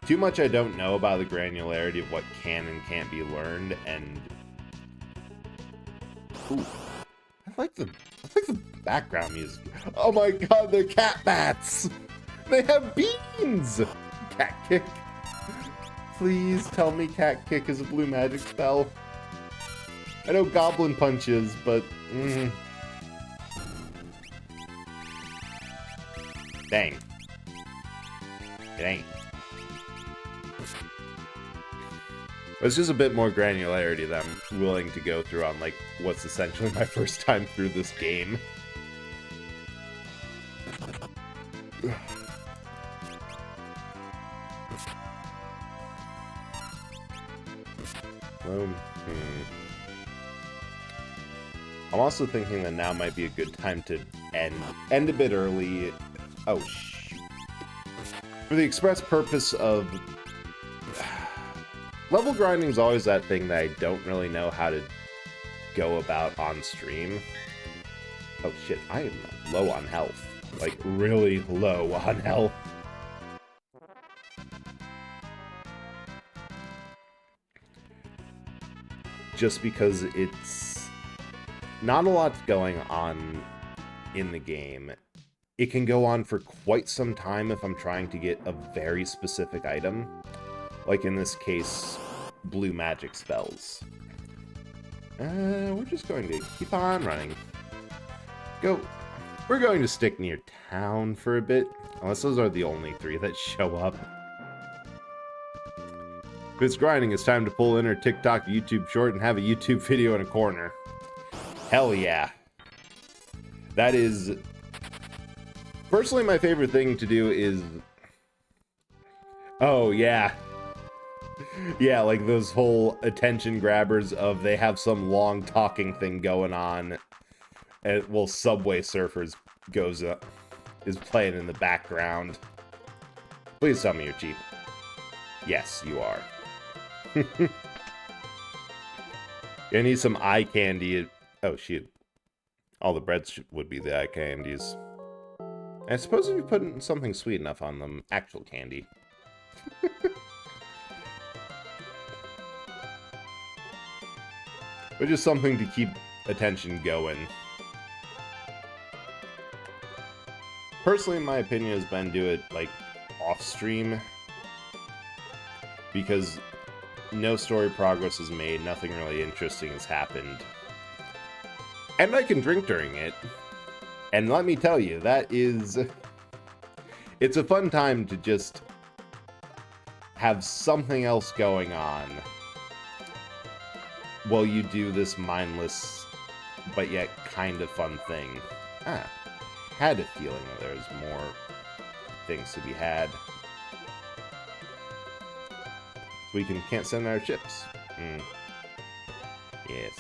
Too much I don't know about the granularity of what can and can't be learned, and ooh, I like the background music. Oh my god, they're cat bats! They have beans! Cat kick. Please tell me cat kick is a blue magic spell. I know goblin punch is, but dang. It ain't. It's just a bit more granularity that I'm willing to go through on, like, what's essentially my first time through this game. I'm also thinking that now might be a good time to end a bit early. Oh, shoot. For the express purpose of... Level grinding is always that thing that I don't really know how to go about on stream. Oh shit, I am low on health. Like, really low on health. Just because it's not a lot going on in the game. It can go on for quite some time if I'm trying to get a very specific item. Like in this case, blue magic spells. We're just going to keep on running. We're going to stick near town for a bit. Unless those are the only three that show up. If it's grinding, it's time to pull in our TikTok YouTube short and have a YouTube video in a corner. Hell yeah. That is... Personally, my favorite thing to do is... Oh, yeah. Yeah, like those whole attention grabbers of they have some long talking thing going on. And, well, Subway Surfers is playing in the background. Please tell me you're cheap. Yes, you are. I need some eye candy. Oh, shoot. All the breads would be the eye candies. I suppose if you put something sweet enough on them, actual candy. But just something to keep attention going. Personally, my opinion has been do it, like, off-stream. Because no story progress is made, nothing really interesting has happened. And I can drink during it. And let me tell you, that is... It's a fun time to just have something else going on while you do this mindless, but yet kind of fun thing. Had a feeling that there's more things to be had. We can't send our ships. Yes.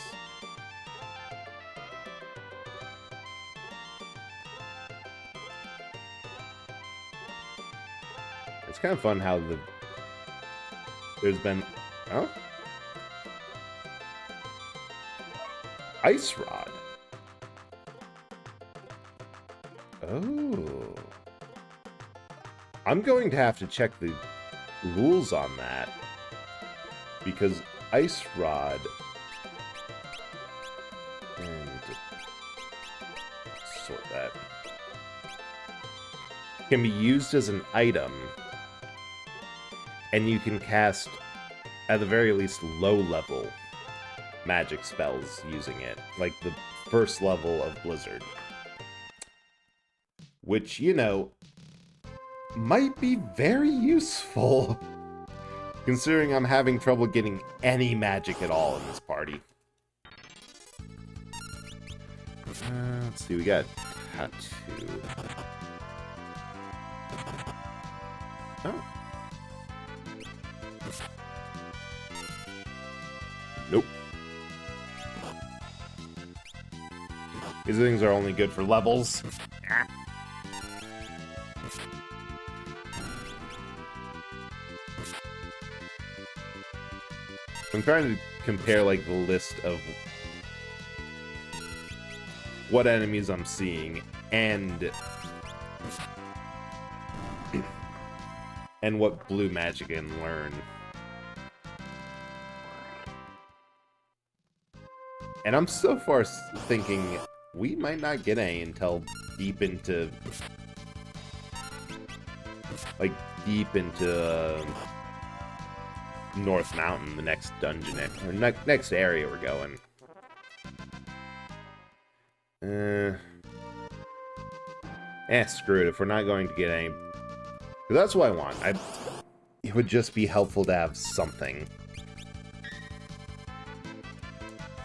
It's kind of fun how there's been... Oh? Ice Rod. Oh. I'm going to have to check the rules on that. Because Ice Rod... I need to sort that. Can be used as an item. And you can cast, at the very least, low-level magic spells using it. Like the first level of Blizzard. Which, you know, might be very useful. Considering I'm having trouble getting any magic at all in this party. Let's see, we got tattoo. Oh. These things are only good for levels. I'm trying to compare, like, the list of what enemies I'm seeing and what blue magic can learn. And I'm so far thinking we might not get any until deep into, like, North Mountain, the next dungeon, or next area we're going. Screw it. If we're not going to get any, that's what I want. It would just be helpful to have something.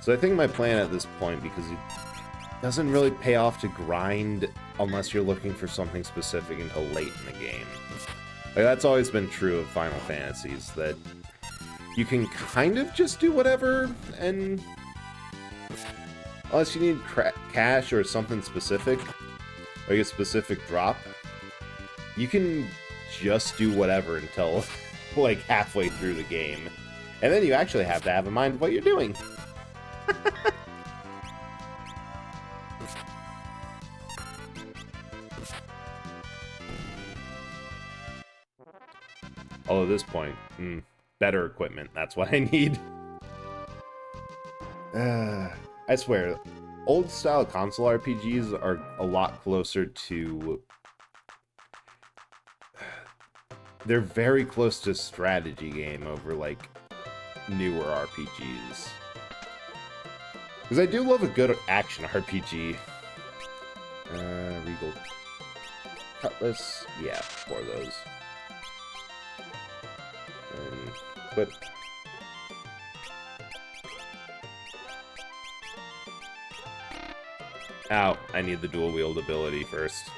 So I think my plan at this point, because it doesn't really pay off to grind unless you're looking for something specific until late in the game. Like, that's always been true of Final Fantasies, that you can kind of just do whatever, and unless you need cash or something specific, like a specific drop, you can just do whatever until, like, halfway through the game. And then you actually have to have in mind what you're doing. Although at this point, better equipment, that's what I need. I swear, old-style console RPGs are a lot closer to... They're very close to strategy game over, like, newer RPGs. Because I do love a good action RPG. Regal Cutlass. Yeah, 4 of those. And equip. Ow, I need the dual wield ability first.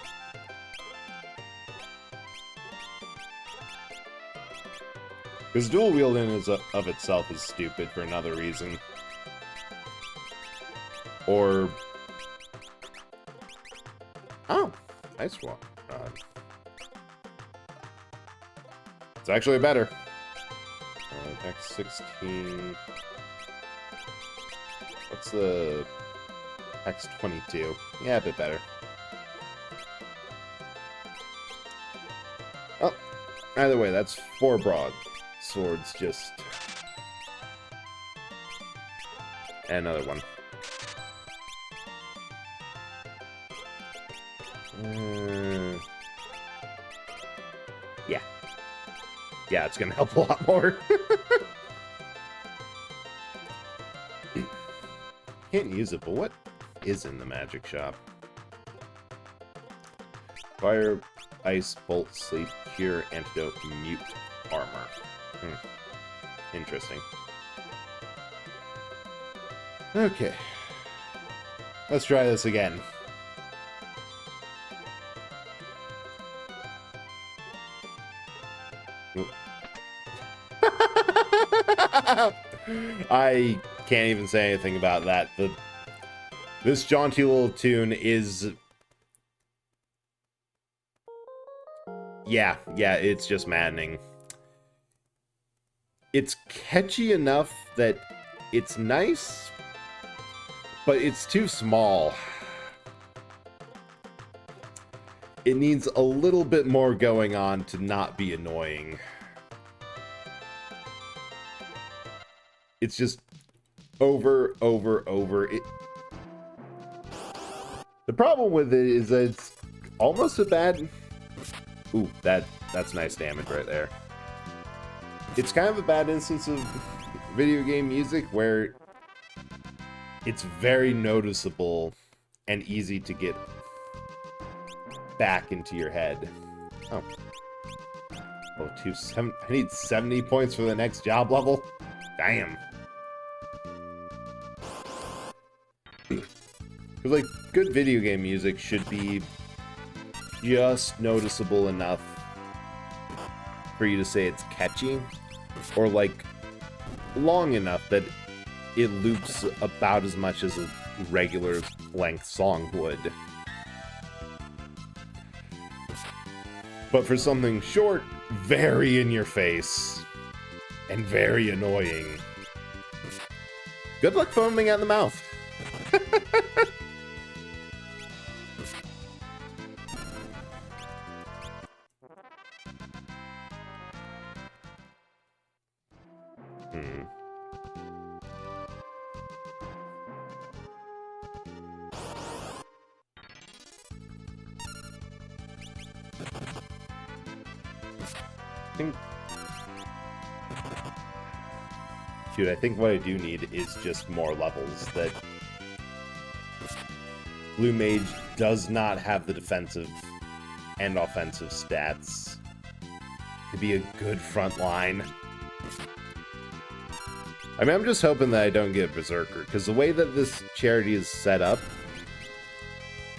Because dual wielding of itself is stupid for another reason. Or... Oh, nice one. It's actually better. Next 16... What's the... X22? Yeah, a bit better. Oh, either way, that's 4 broad swords, just... And another one. Yeah. Yeah, it's gonna help a lot more. Can't use it, but what is in the magic shop? Fire, ice, bolt, sleep, cure, antidote, mute, armor. Interesting. Okay. Let's try this again. I can't even say anything about that. This jaunty little tune is... Yeah, it's just maddening. It's catchy enough that it's nice, but it's too small. It needs a little bit more going on to not be annoying. It's just over. The problem with it is that it's almost a bad... Ooh, that's nice damage right there. It's kind of a bad instance of video game music where it's very noticeable and easy to get back into your head. Oh. Oh, I need 70 points for the next job level? Damn. Because, like, good video game music should be just noticeable enough for you to say it's catchy, or, like, long enough that it loops about as much as regular length song would. But for something short, very in your face, and very annoying. Good luck foaming at the mouth. Dude, I think what I do need is just more levels. That Blue Mage does not have the defensive and offensive stats to be a good front line. I mean, I'm just hoping that I don't get Berserker, because the way that this charity is set up,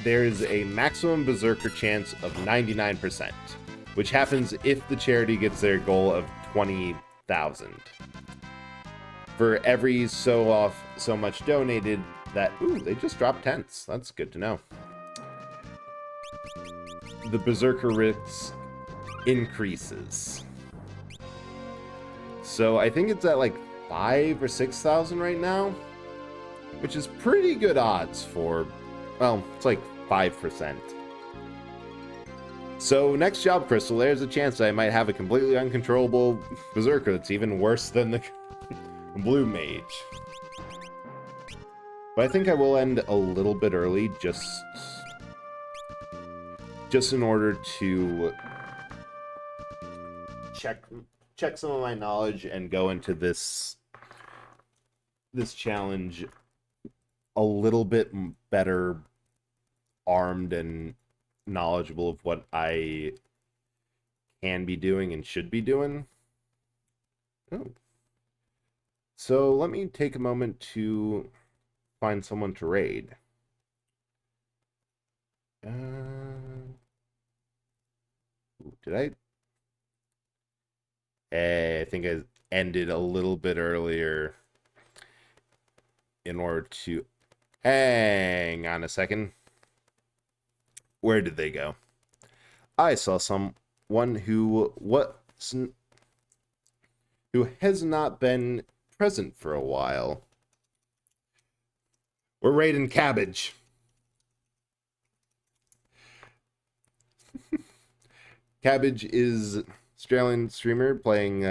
there's a maximum Berserker chance of 99%, which happens if the charity gets their goal of 20,000. For every so much donated, that, ooh, they just dropped tenths. That's good to know. The Berserker risk increases. So I think it's at like 5,000 or 6,000 right now, which is pretty good odds for, well, it's like 5%. So next job crystal, there's a chance that I might have a completely uncontrollable Berserker that's even worse than the Blue Mage. But I think I will end a little bit early, just in order to check some of my knowledge and go into this challenge a little bit better armed and knowledgeable of what I can be doing and should be doing. Oh. So let me take a moment to find someone to raid. Did I? I think I ended a little bit earlier in order to... Hang on a second. Where did they go? I saw someone who has not been present for a while. We're raiding Cabbage. Cabbage is Australian streamer playing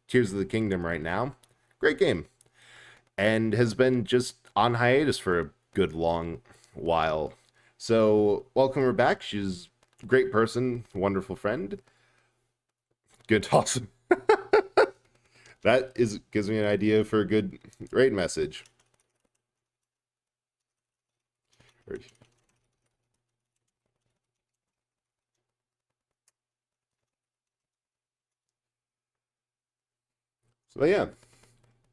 Tears of the Kingdom right now. Great game. And has been just on hiatus for a good long while. So welcome her back. She's a great person, wonderful friend. Good toss. That gives me an idea for a good raid message. So yeah,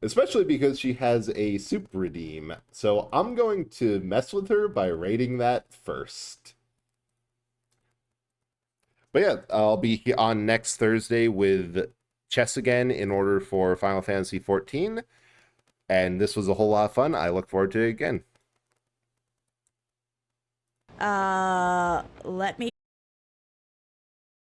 especially because she has a soup redeem. So I'm going to mess with her by raiding that first. But yeah, I'll be on next Thursday with chess again in order for Final Fantasy XIV. And this was a whole lot of fun. I look forward to it again. Let me